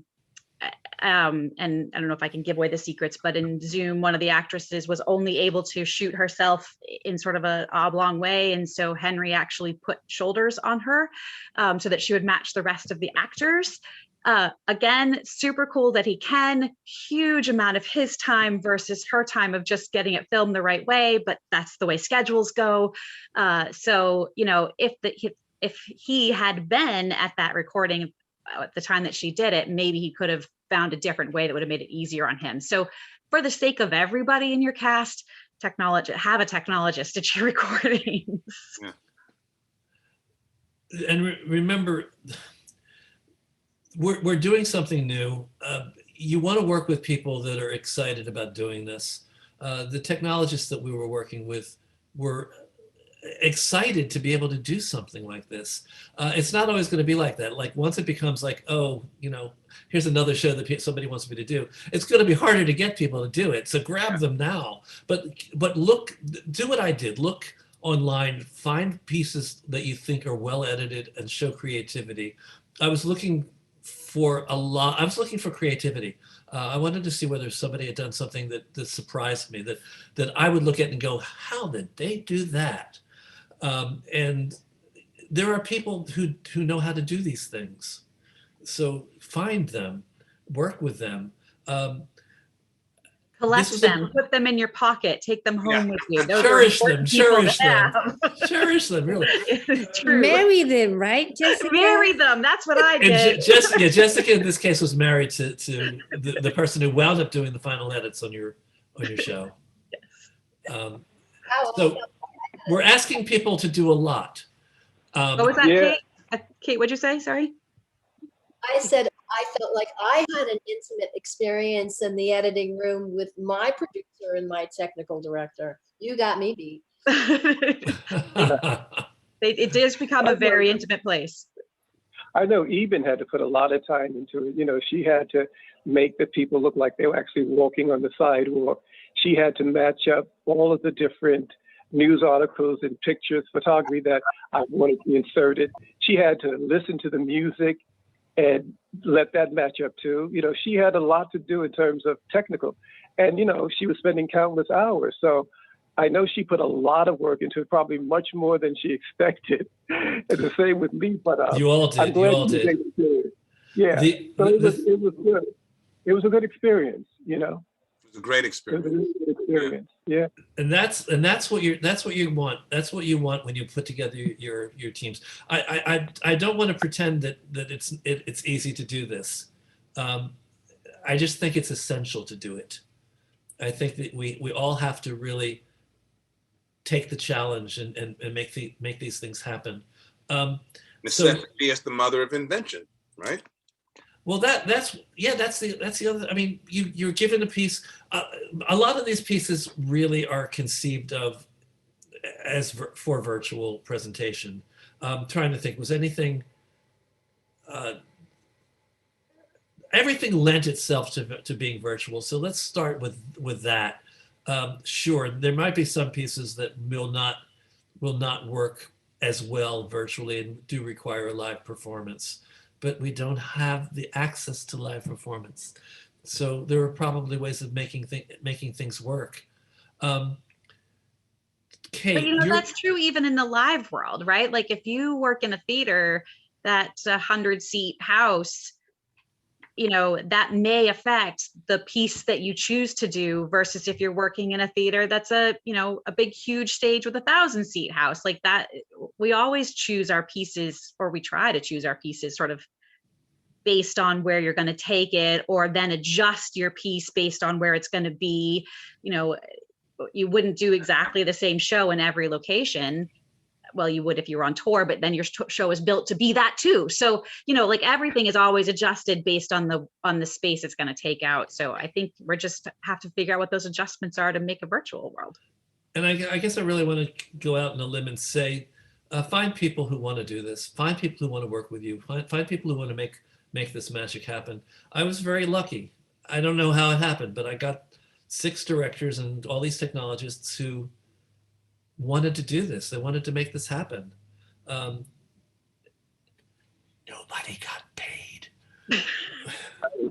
I don't know if I can give away the secrets, but in Zoom, one of the actresses was only able to shoot herself in sort of an oblong way. And so Henry actually put shoulders on her so that she would match the rest of the actors. Again, super cool that he can, huge amount of his time versus her time of just getting it filmed the right way, but that's the way schedules go. So, you know, if he had been at that recording at the time that she did it, maybe he could have found a different way that would have made it easier on him. So for the sake of everybody in your cast, have a technologist at your recordings. Yeah. And remember, we're doing something new. You want to work with people that are excited about doing this. The technologists that we were working with were excited to be able to do something like this. It's not always going to be like that. Like once it becomes like, oh, you know, here's another show that somebody wants me to do, it's going to be harder to get people to do it. So grab them now. But look, do what I did. Look online, find pieces that you think are well edited and show creativity. I was looking for creativity. I wanted to see whether somebody had done something that surprised me, that I would look at and go, how did they do that? And there are people who know how to do these things. So find them, work with them. Collect them, put them in your pocket, take them home with you. Those cherish them, cherish them, really. True. Marry them, right, Jessica? Marry them, that's what I did. Jessica in this case was married to the person who wound up doing the final edits on your show. Yes. So we're asking people to do a lot. What was that, Yeah. Kate? Kate, what'd you say? Sorry. I said I felt like I had an intimate experience in the editing room with my producer and my technical director. You got me beat. It does become a very intimate place. I know Iben had to put a lot of time into it. You know, she had to make the people look like they were actually walking on the sidewalk. She had to match up all of the different news articles and pictures, photography that I wanted to be inserted. She had to listen to the music and let that match up too. You know, she had a lot to do in terms of technical. And, you know, she was spending countless hours. So I know she put a lot of work into it, probably much more than she expected. And the same with me, but you all did. I'm glad You all did. Yeah, so it was good. It was a good experience, you know. It was a great It experience. was a really good experience. Yeah. And that's what you want. That's what you want when you put together your teams. I don't want to pretend that it's easy to do this. I just think it's essential to do it. I think that we all have to really take the challenge and make these things happen. Necessity is the mother of invention, right? Well, that's the other. I mean, you're given a piece. A lot of these pieces really are conceived of as for virtual presentation. Trying to think, was anything? Everything lent itself to being virtual. So let's start with that. Sure, there might be some pieces that will not work as well virtually and do require a live performance, but we don't have the access to live performance. So there are probably ways of making things work. Kate, But you know, that's true even in the live world, right? Like if you work in a theater that's a 100-seat house, you know, that may affect the piece that you choose to do versus if you're working in a theater that's a big, huge stage with a 1,000-seat house like that. We always choose our pieces, or we try to choose our pieces sort of based on where you're going to take it, or then adjust your piece based on where it's going to be. You know, you wouldn't do exactly the same show in every location. Well, you would if you were on tour, but then your show is built to be that too. So, you know, like everything is always adjusted based on the space it's going to take out. So I think we're just have to figure out what those adjustments are to make a virtual world. And I guess I really want to go out on a limb and say, find people who want to do this. Find people who want to work with you. Find people who want to make this magic happen. I was very lucky. I don't know how it happened, but I got 6 directors and all these technologists who wanted to do this. They wanted to make this happen. Nobody got paid.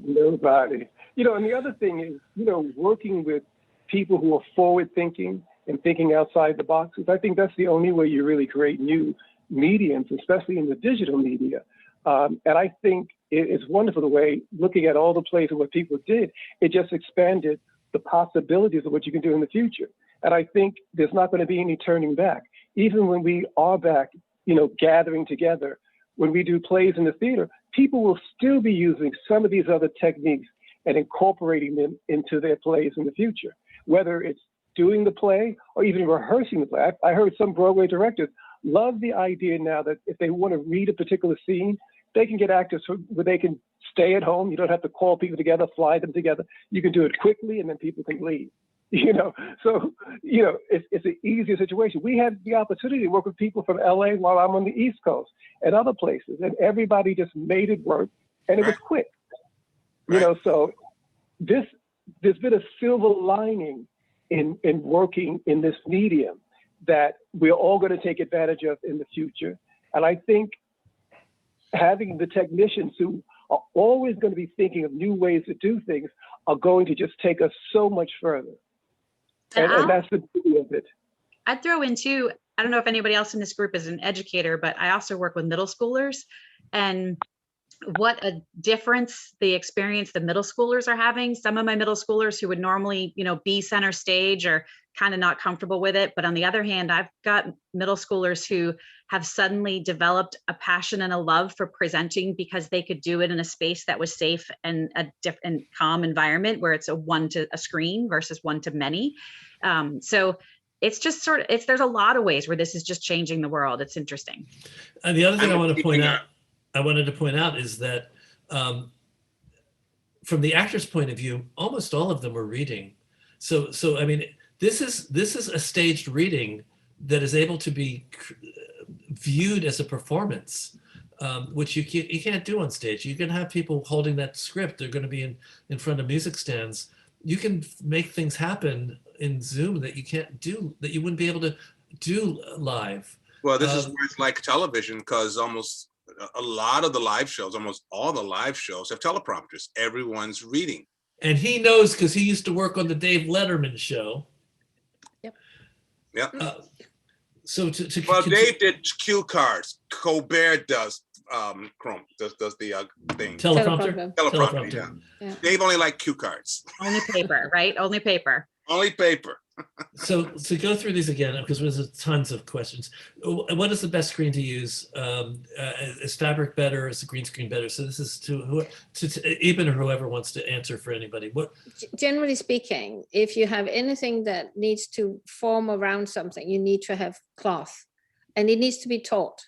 Nobody. You know, and the other thing is, you know, working with people who are forward thinking and thinking outside the boxes. I think that's the only way you really create new mediums, especially in the digital media. And I think it's wonderful the way, looking at all the plays and what people did, it just expanded the possibilities of what you can do in the future. And I think there's not going to be any turning back. Even when we are back, you know, gathering together, when we do plays in the theater, people will still be using some of these other techniques and incorporating them into their plays in the future, whether it's doing the play or even rehearsing the play. I heard some Broadway directors love the idea now that if they want to read a particular scene, they can get actors where they can stay at home. You don't have to call people together, fly them together. You can do it quickly and then people can leave. You know, so, you know, it's an easier situation. We had the opportunity to work with people from LA while I'm on the East Coast and other places, and everybody just made it work, and it was quick. You know, so there's been a silver lining in working in this medium that we're all going to take advantage of in the future. And I think having the technicians who are always going to be thinking of new ways to do things are going to just take us so much further. And that's the beauty of it. I'd throw in too, I don't know if anybody else in this group is an educator, but I also work with middle schoolers. And what a difference the experience the middle schoolers are having. Some of my middle schoolers who would normally, be center stage are kind of not comfortable with it. But on the other hand, I've got middle schoolers who have suddenly developed a passion and a love for presenting because they could do it in a space that was safe and a different calm environment where it's a one to a screen versus one to many. So it's just there's a lot of ways where this is just changing the world. It's interesting. And the other thing I wanted to point out is that from the actor's point of view, almost all of them were reading. So I mean, this is a staged reading that is able to be viewed as a performance, which you can't do on stage. You can have people holding that script. They're going to be in front of music stands. You can make things happen in Zoom that you can't do, that you wouldn't be able to do live. Well, this is where it's like television, because almost a lot of the live shows, almost all the live shows have teleprompters. Everyone's reading. And he knows because he used to work on the Dave Letterman show. Yep. Well, Dave did cue cards. Colbert does does the thing. Teleprompter. Yeah. Dave only liked cue cards. Only paper, right? Only paper. Only paper. So to go through these again, because there's tons of questions. What is the best screen to use? Is fabric better? Is the green screen better? So this is to Iben or whoever wants to answer for anybody. What? Generally speaking, if you have anything that needs to form around something, you need to have cloth, and it needs to be taut.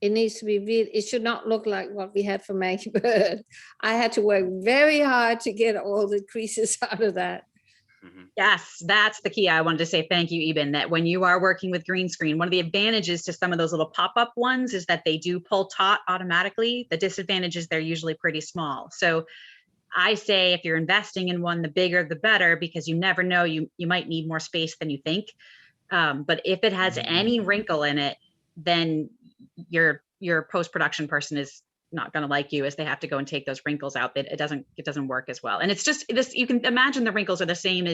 It needs to be real. It should not look like what we had for Maggie Bird. I had to work very hard to get all the creases out of that. Mm-hmm. Yes, that's the key. I wanted to say thank you, Iben, that when you are working with green screen, one of the advantages to some of those little pop-up ones is that they do pull taut automatically. The disadvantage is they're usually pretty small. So I say if you're investing in one, the bigger the better, because you never know, you might need more space than you think. But if it has any wrinkle in it, then your post-production person is not going to like you, as they have to go and take those wrinkles out. It doesn't work as well. And it's just this, you can imagine the wrinkles are the same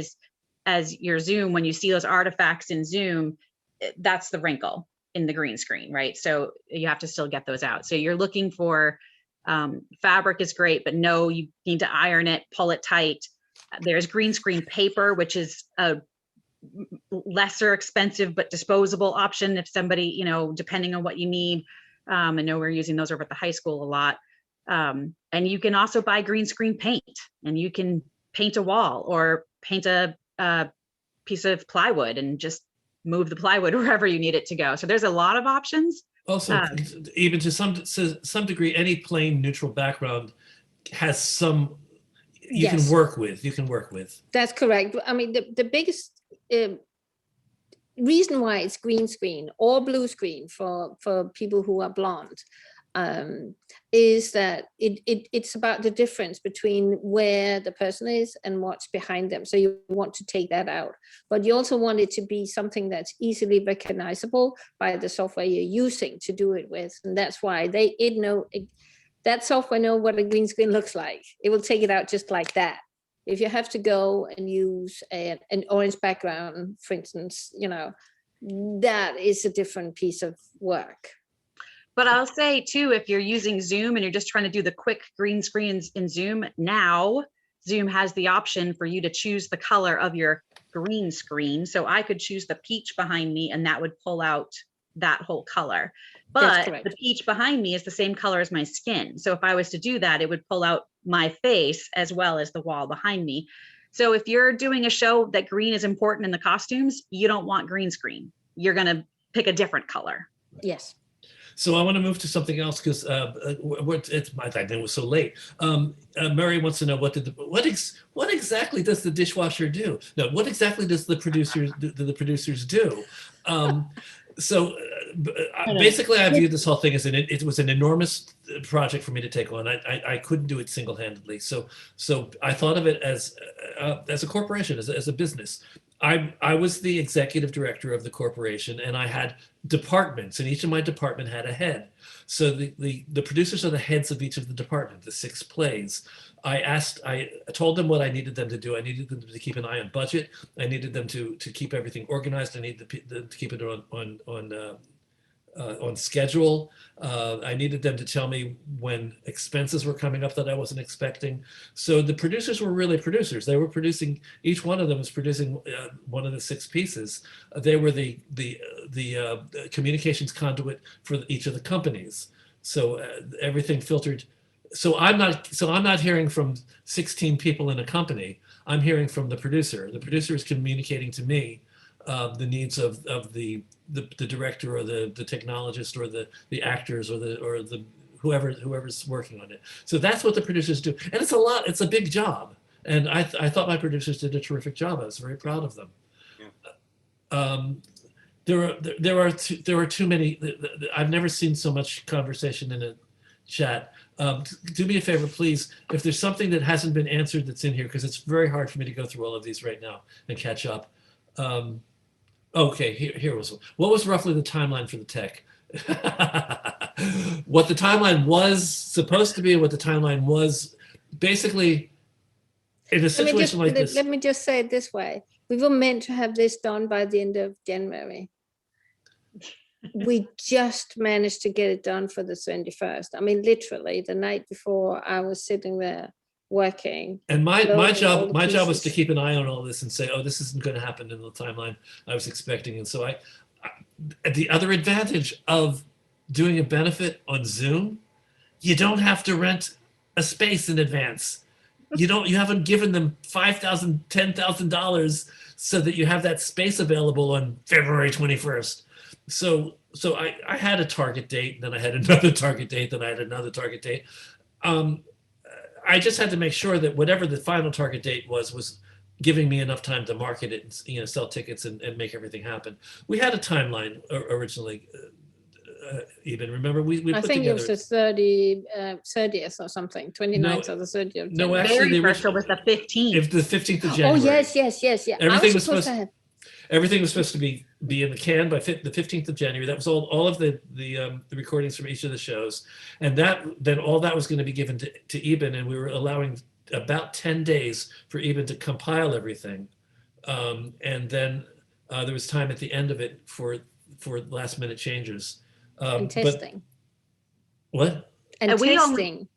as your Zoom. When you see those artifacts in Zoom, that's the wrinkle in the green screen, right? So you have to still get those out. So you're looking for fabric is great, but no, you need to iron it, pull it tight. There's green screen paper, which is a lesser expensive but disposable option if somebody, depending on what you need. I know we're using those over at the high school a lot. And you can also buy green screen paint, and you can paint a wall or paint a piece of plywood and just move the plywood wherever you need it to go. So there's a lot of options. Also, even to some degree, any plain neutral background has some you can work with. That's correct. I mean, the biggest reason why it's green screen or blue screen for people who are blonde is that it's about the difference between where the person is and what's behind them. So you want to take that out, but you also want it to be something that's easily recognizable by the software you're using to do it with. And that's why that software know what a green screen looks like. It will take it out just like that. If you have to go and use an orange background, for instance, that is a different piece of work. But I'll say too, if you're using Zoom and you're just trying to do the quick green screens in Zoom, now Zoom has the option for you to choose the color of your green screen. So I could choose the peach behind me, and that would pull out that whole color. But the peach behind me is the same color as my skin. So if I was to do that, it would pull out my face as well as the wall behind me. So if you're doing a show that green is important in the costumes, you don't want green screen. You're going to pick a different color. Yes. So I want to move to something else because I think it was so late. Mary wants to know what exactly does the dishwasher do? No, what exactly does the producers do? So basically, I viewed this whole thing as it was an enormous project for me to take on. I couldn't do it single-handedly. So I thought of it as a corporation, as a business. I was the executive director of the corporation, and I had departments, and each of my department had a head. So the producers are the heads of each of the department, the 6 plays. I told them what I needed them to do. I needed them to keep an eye on budget. I needed them to keep everything organized. I needed them to keep it on schedule. I needed them to tell me when expenses were coming up that I wasn't expecting. So the producers were really producers. They were producing, each one of them was producing one of the 6 pieces. They were the communications conduit for each of the companies. So everything filtered. So I'm not hearing from 16 people in a company. I'm hearing from the producer. The producer is communicating to me the needs of the director or the technologist or the actors or the whoever's working on it. So that's what the producers do, and it's a lot. It's a big job, and I thought my producers did a terrific job. I was very proud of them. Yeah. There are too many. I've never seen so much conversation in a chat. Do me a favor, please. If there's something that hasn't been answered that's in here, because it's very hard for me to go through all of these right now and catch up. Okay, here was what was roughly the timeline for the tech. What the timeline was supposed to be, and what the timeline was, basically, in a situation like this. Let me just say it this way: we were meant to have this done by the end of January. We just managed to get it done for the 21st. I mean, literally the night before, I was sitting there working. And my job was to keep an eye on all this and say, oh, this isn't going to happen in the timeline I was expecting. And so the other advantage of doing a benefit on Zoom, you don't have to rent a space in advance. You haven't given them $5,000, $10,000 so that you have that space available on February 21st. So I had a target date, then I had another target date, then I had another target date. I just had to make sure that whatever the final target date was giving me enough time to market it and sell tickets and make everything happen. We had a timeline originally. Even remember we I put think together, it was the 30th or something, 29th or the 30th. No, actually, the original was the 15th. If the 15th of January. Oh yes. Yeah. Everything was supposed to be in the can by the 15th of January. That was all of the recordings from each of the shows, and then all that was going to be given to Iben, and we were allowing about 10 days for Iben to compile everything, and then there was time at the end of it for last minute changes. And testing. What? And testing.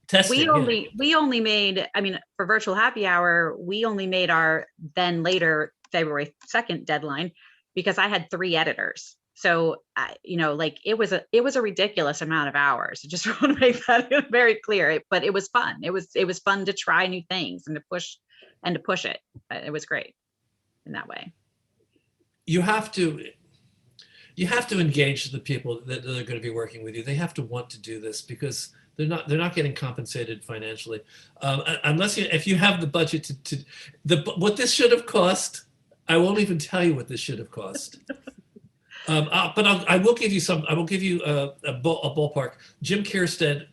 We only made, I mean, for virtual happy hour, we only made our then later February 2nd deadline because I had 3 editors. So, it was a ridiculous amount of hours. I just want to make that very clear. But it was fun. It was fun to try new things and to push it. It was great in that way. You have to engage the people that are going to be working with you. They have to want to do this because they're not getting compensated financially, if you have the budget what this should have cost. I won't even tell you what this should have cost. But I will give you some. I will give you a ballpark. Jim Kierstead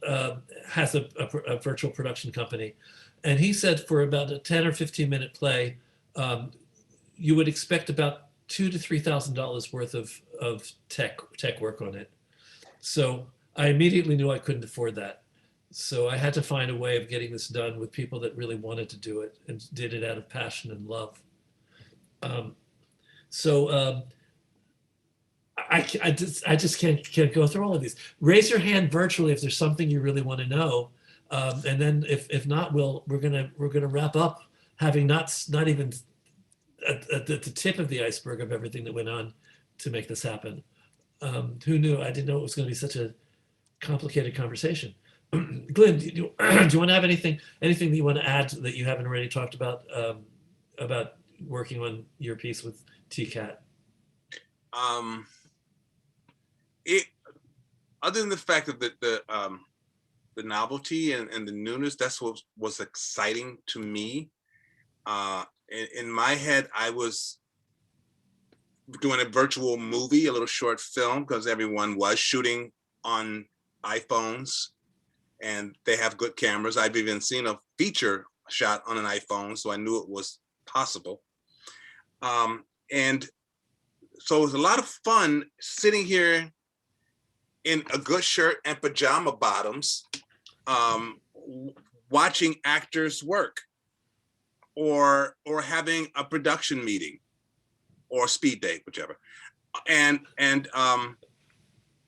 has a virtual production company, and he said for about a 10 or 15 minute play, you would expect about $2,000 to $3,000 worth of tech work on it. So I immediately knew I couldn't afford that. So I had to find a way of getting this done with people that really wanted to do it and did it out of passion and love. I just can't go through all of these. Raise your hand virtually if there's something you really want to know, and then if not, we're gonna wrap up, having not even at the tip of the iceberg of everything that went on to make this happen. Who knew? I didn't know it was going to be such a complicated conversation. Glynn, do you want to have anything that you want to add that you haven't already talked about working on your piece with TCAT? Other than the fact that the novelty and the newness, that's what was exciting to me. In my head, I was doing a virtual movie, a little short film, because everyone was shooting on iPhones and they have good cameras. I've even seen a feature shot on an iPhone, so I knew it was possible. And so it was a lot of fun sitting here in a good shirt and pajama bottoms, watching actors work, or having a production meeting or speed date, whichever. And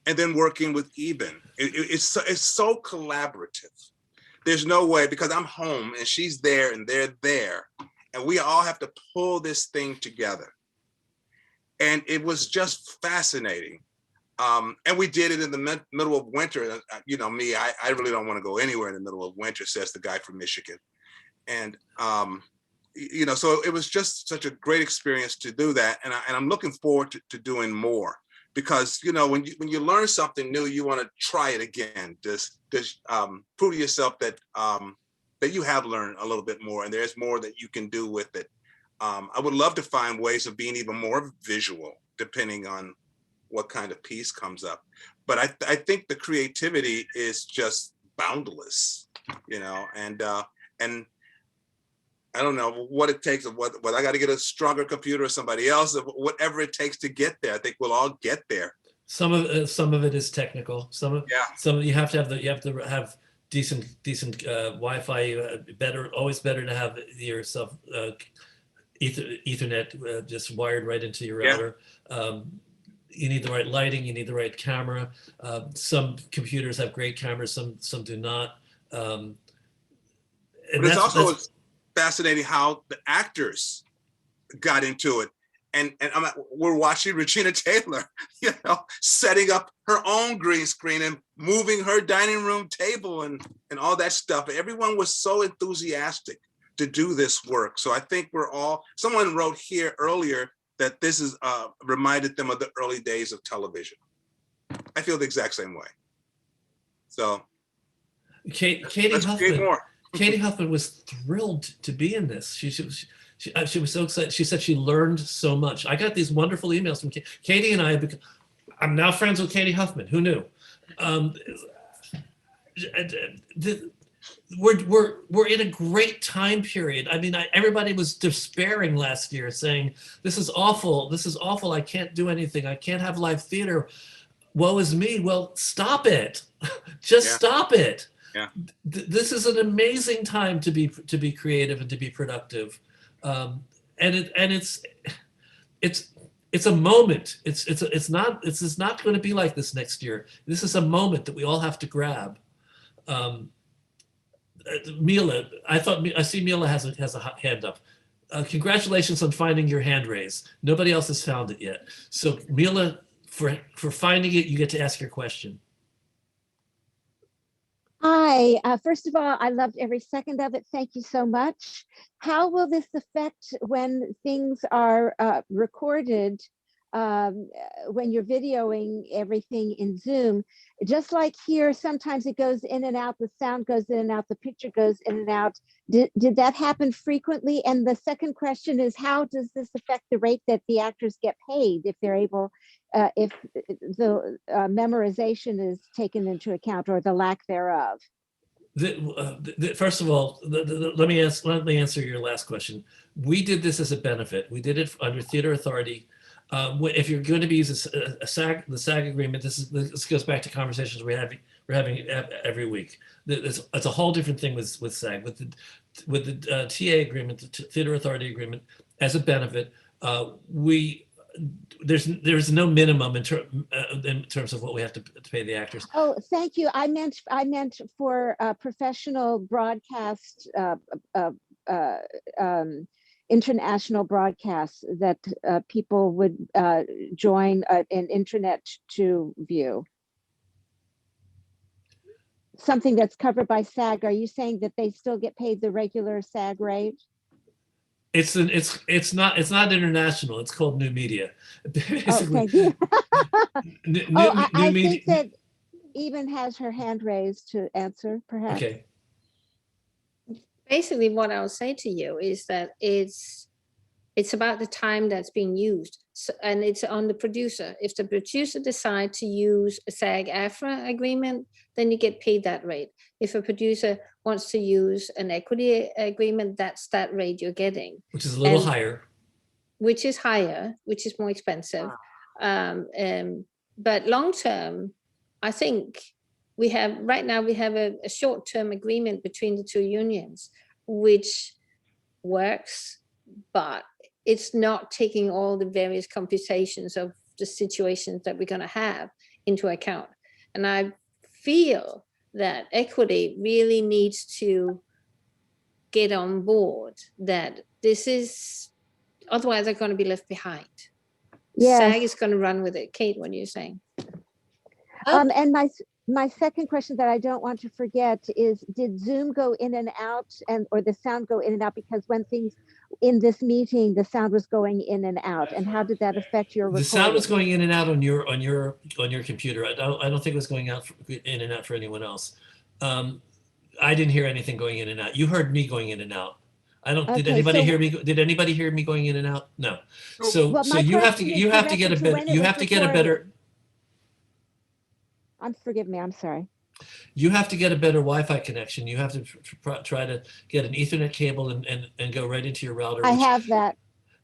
and then working with Iben. It's so collaborative. There's no way, because I'm home and she's there and they're there, and we all have to pull this thing together. And it was just fascinating. And we did it in the middle of winter. You know me, I really don't want to go anywhere in the middle of winter, says the guy from Michigan. And you know, so it was just such a great experience to do that, and I'm looking forward to doing more, because you know, when you learn something new, you want to try it again. Just prove to yourself that that you have learned a little bit more, and there's more that you can do with it. I would love to find ways of being even more visual, depending on what kind of piece comes up. But I think the creativity is just boundless, you know, and I don't know what it takes, or what I got to get a stronger computer or somebody else, or whatever it takes to get there. I think we'll all get there. Some of it is technical. Some of you have to have decent Wi-Fi. Always better to have yourself Ethernet just wired right into your router. You need the right lighting. You need the right camera. Some computers have great cameras. Some do not. But it's also fascinating how the actors got into it, and we're watching Regina Taylor, you know, setting up her own green screen and moving her dining room table and all that stuff. Everyone was so enthusiastic to do this work. So I think someone wrote here earlier that this is reminded them of the early days of television. I feel the exact same way. So Katie Huffman was thrilled to be in this. She was so excited. She said she learned so much. I got these wonderful emails from Katie, and I'm now friends with Katie Huffman. Who knew? We're in a great time period. I mean, everybody was despairing last year, saying, "This is awful. This is awful. I can't do anything. I can't have live theater. Woe is me." Well, stop it. Just stop it. Yeah. This is an amazing time to be creative and to be productive, and it's a moment. It's not going to be like this next year. This is a moment that we all have to grab. Mila, I see Mila has a hand up. Congratulations on finding your hand raised. Nobody else has found it yet. So Mila, for finding it, you get to ask your question. Hi, first of all, I loved every second of it. Thank you so much. How will this affect when things are recorded, when you're videoing everything in Zoom? Just like here, sometimes it goes in and out, the sound goes in and out, the picture goes in and out. Did that happen frequently? And the second question is, how does this affect the rate that the actors get paid if they're able, if the memorization is taken into account, or the lack thereof? First of all, let me answer your last question. We did this as a benefit. We did it under Theater Authority. If you're going to be using the SAG agreement, this goes back to conversations we're having every week. It's a whole different thing with SAG. With the TA agreement, the Theater Authority agreement, as a benefit, there's no minimum in terms of what we have to pay the actors. Oh, thank you. I meant for professional broadcast, international broadcasts that people would join an internet to view. Something that's covered by SAG. Are you saying that they still get paid the regular SAG rate? It's not international. It's called new media. Basically, oh, thank you. I think that Iben has her hand raised to answer, perhaps. Okay. Basically, what I'll say to you is that it's about the time that's being used, and it's on the producer. If the producer decides to use a SAG-AFTRA agreement, then you get paid that rate. If a producer wants to use an equity agreement, that's that rate you're getting. Which is a little higher. Which is higher, which is more expensive. But long term, I think right now we have a short-term agreement between the two unions, which works, but it's not taking all the various computations of the situations that we're going to have into account. And I feel that equity really needs to get on board that this is, otherwise they're going to be left behind. Yes. SAG is going to run with it. Kate, what are you saying? And my second question that I don't want to forget is, did Zoom go in and out, or the sound go in and out? Because when things in this meeting, the sound was going in and out, and how did that affect your recording? The sound was going in and out on your computer. I don't think it was going out in and out for anyone else. I didn't hear anything going in and out. You heard me going in and out. I don't. Okay, did anybody so- hear me? Did anybody hear me going in and out? No. Well, So my you have to question is you have to get a directed to better when it you was have to get a recorded. better Forgive me, I'm sorry. you have to get a better Wi-Fi connection. You have to try to get an Ethernet cable and go right into your router. I which- have that.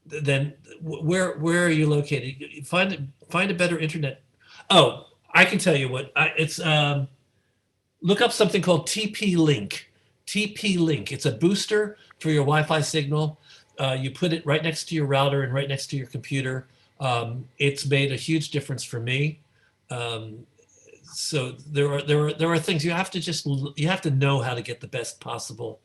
Then where are you located? Find a better internet. Oh, I can tell you what. It's look up something called TP-Link. TP-Link. It's a booster for your Wi-Fi signal. You put it right next to your router and right next to your computer. It's made a huge difference for me. So there are things you have to know how to get the best possible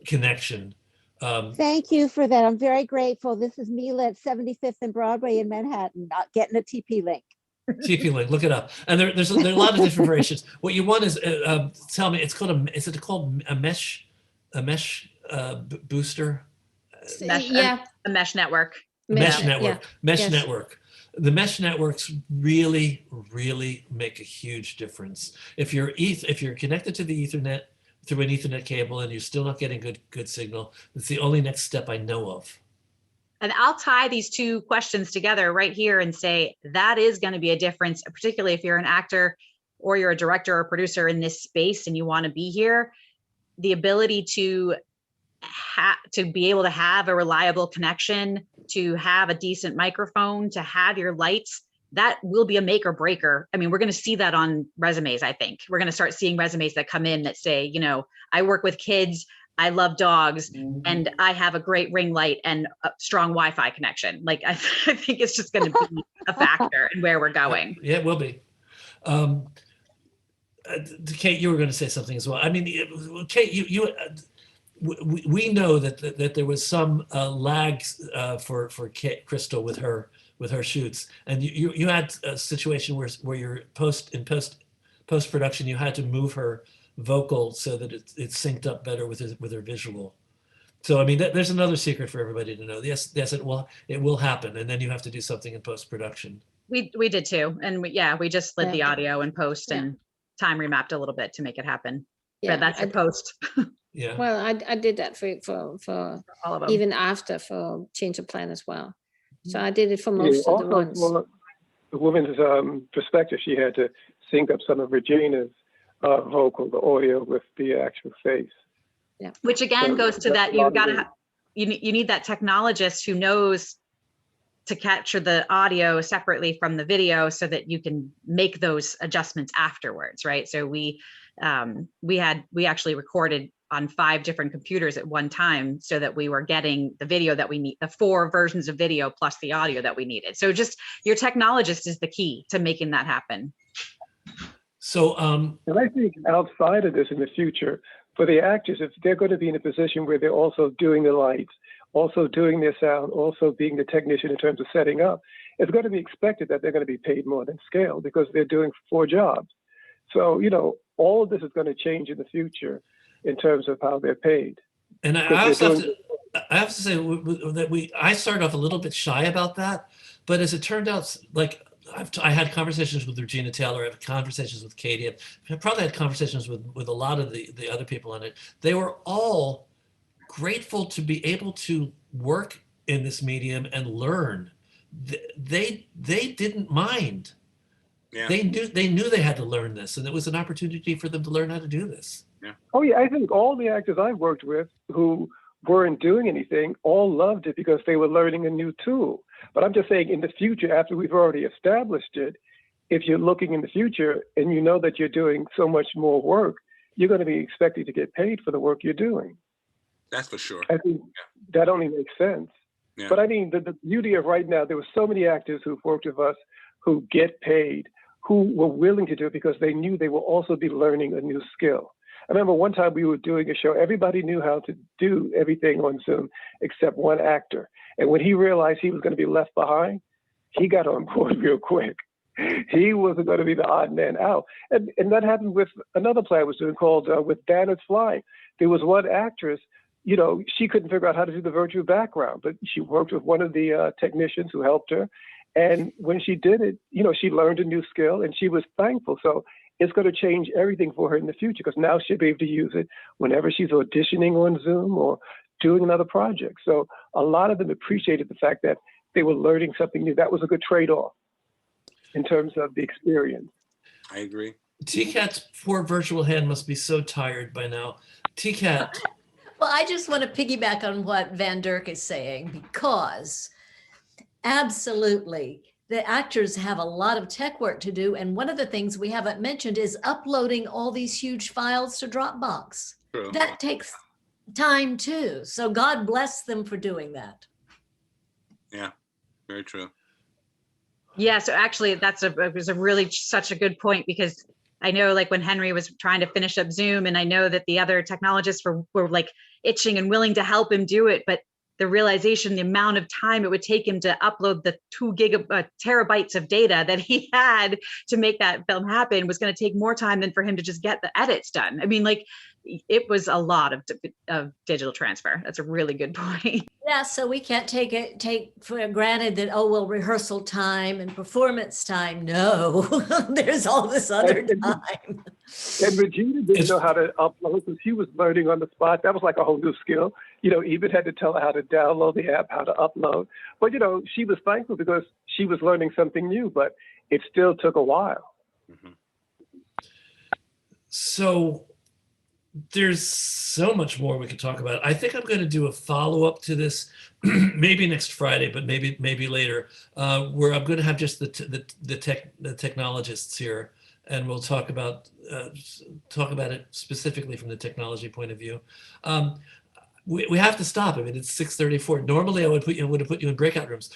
connection. Thank you for that. I'm very grateful. This is Mila at 75th and Broadway in Manhattan, not getting a TP-Link. TP-Link, look it up. And there are a lot of different variations. What you want is tell me, it's called is it called a mesh booster? Mesh, Yeah. a mesh network. Mesh Yeah. network. Mesh Yes. network. The mesh networks really make a huge difference. If you're connected to the Ethernet through an Ethernet cable and you're still not getting good signal, it's the only next step I know of. And I'll tie these two questions together right here and say that is going to be a difference, particularly if you're an actor or you're a director or producer in this space and you want to be here. The ability to be able to have a reliable connection, to have a decent microphone, to have your lights, that will be a make or breaker. I mean, we're going to see that on resumes. I think we're going to start seeing resumes that come in that say, I work with kids, I love dogs, and I have a great ring light and a strong Wi-Fi connection. Like, I think it's just going to be a factor in where we're going. Yeah, it will be. Kate, you were going to say something as well. I mean, Kate, we know that there was some lag for Crystal with her shoots, and you had a situation where you're post production you had to move her vocal so that it synced up better with her visual. So I mean, there's another secret for everybody to know. Yes, it will happen, and then you have to do something in post production. We did too, and we just slid the audio in post and time remapped a little bit to make it happen. Yeah, But that's a post. Yeah. Well, I did that for All of them. even after for Change of Plan as well. So I did it for most of the ones. Well, the woman's perspective, she had to sync up some of Regina's vocal, the audio with the actual face. Yeah. Which again So goes to that's that a lot of you need that technologist who knows to capture the audio separately from the video so that you can make those adjustments afterwards, right? So we actually recorded on 5 different computers at one time so that we were getting the video that we need, the 4 versions of video plus the audio that we needed. So just your technologist is the key to making that happen. So and I think outside of this in the future, for the actors, if they're going to be in a position where they're also doing the lights, also doing their sound, also being the technician in terms of setting up, it's going to be expected that they're going to be paid more than scale because they're doing 4 jobs. So, all of this is going to change in the future in terms of how they're paid. And I have to say that I started off a little bit shy about that, but as it turned out, like I had conversations with Regina Taylor, I had conversations with Cate, I probably had conversations with a lot of the other people on it. They were all grateful to be able to work in this medium and learn. They didn't mind. Yeah. They knew they had to learn this, and it was an opportunity for them to learn how to do this. Oh yeah, I think all the actors I've worked with who weren't doing anything all loved it because they were learning a new tool. But I'm just saying in the future, after we've already established it, if you're looking in the future and you know that you're doing so much more work, you're going to be expected to get paid for the work you're doing. That's for sure. I think that only makes sense. Yeah. But I mean, the beauty of right now, there were so many actors who've worked with us who get paid who were willing to do it because they knew they will also be learning a new skill. I remember one time we were doing a show, everybody knew how to do everything on Zoom except one actor. And when he realized he was going to be left behind, he got on board real quick. He wasn't going to be the odd man out. And that happened with another play I was doing called With Banners Flying. There was one actress, you know, she couldn't figure out how to do the virtual background, but she worked with one of the technicians who helped her. And when she did it, you know, she learned a new skill and she was thankful. So it's going to change everything for her in the future because now she'll be able to use it whenever she's auditioning on Zoom or doing another project. So a lot of them appreciated the fact that they were learning something new. That was a good trade-off in terms of the experience. I agree. TCAT's poor virtual hand must be so tired by now. TCAT. Well, I just want to piggyback on what Van Dirk is saying, because absolutely, the actors have a lot of tech work to do. And one of the things we haven't mentioned is uploading all these huge files to Dropbox. True. That takes time too. So God bless them for doing that. Yeah, very true. Yeah, so actually it was a really such a good point, because I know like when Henry was trying to finish up Zoom, and I know that the other technologists were like itching and willing to help him do it, but the realization, the amount of time it would take him to upload the 2 terabytes of data that he had to make that film happen was going to take more time than for him to just get the edits done. I mean, like, it was a lot of digital transfer. That's a really good point. Yeah, so we can't take for granted that, oh, well, rehearsal time and performance time. No, there's all this other time. And Regina didn't know how to upload because she was learning on the spot. That was like a whole new skill. You know, Iben had to tell her how to download the app, how to upload. But, you know, she was thankful because she was learning something new, but it still took a while. Mm-hmm. So there's so mumuch more we could talk about. I think I'm going to do a follow-up to this, maybe next Friday, but maybe later, where I'm going to have just the technologists here, and we'll talk about it specifically from the technology point of view. We have to stop. I mean, it's 6:34. Normally, I would have put you in breakout rooms.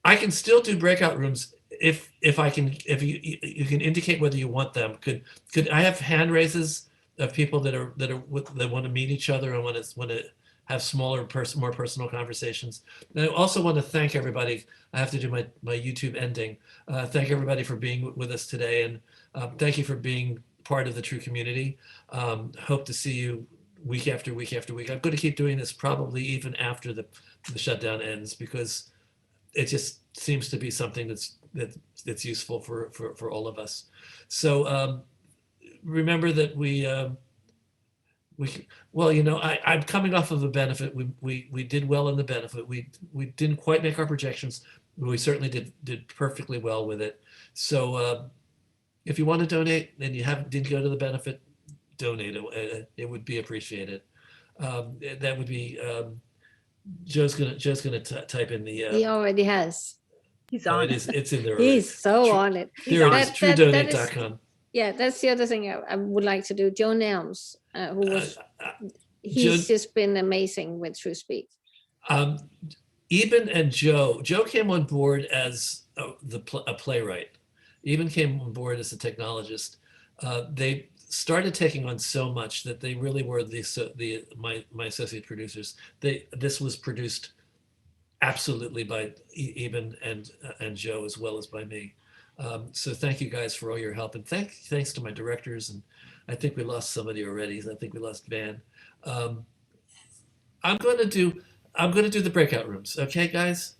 I can still do breakout rooms if you can indicate whether you want them. Could I have hand raises of people that want to meet each other and want to have smaller, more personal conversations? And I also want to thank everybody. I have to do my YouTube ending. Thank everybody for being with us today, and thank you for being part of the True community. Hope to see you week after week after week. I'm going to keep doing this probably even after the shutdown ends, because it just seems to be something that's useful for all of us. So remember that well, you know, I'm coming off of a benefit. We did well in the benefit. We didn't quite make our projections, but we certainly did perfectly well with it. So if you want to donate and you didn't go to the benefit, donate. It would be appreciated. That would be Joe's gonna type in the. He already has. He's on. It's in there. Already. He's so on it. There it is. TrueDonate.com. Yeah, that's the other thing I would like to do. Joe Nelms, who was, he's just been amazing with TRUSpeak. Iben and Joe came on board as a playwright. Iben came on board as a technologist. They started taking on so much that they really were my associate producers. This was produced absolutely by Iben and Joe, as well as by me. So thank you guys for all your help, and thanks to my directors. And I think we lost somebody already. I think we lost Van. I'm going to do the breakout rooms. Okay, guys.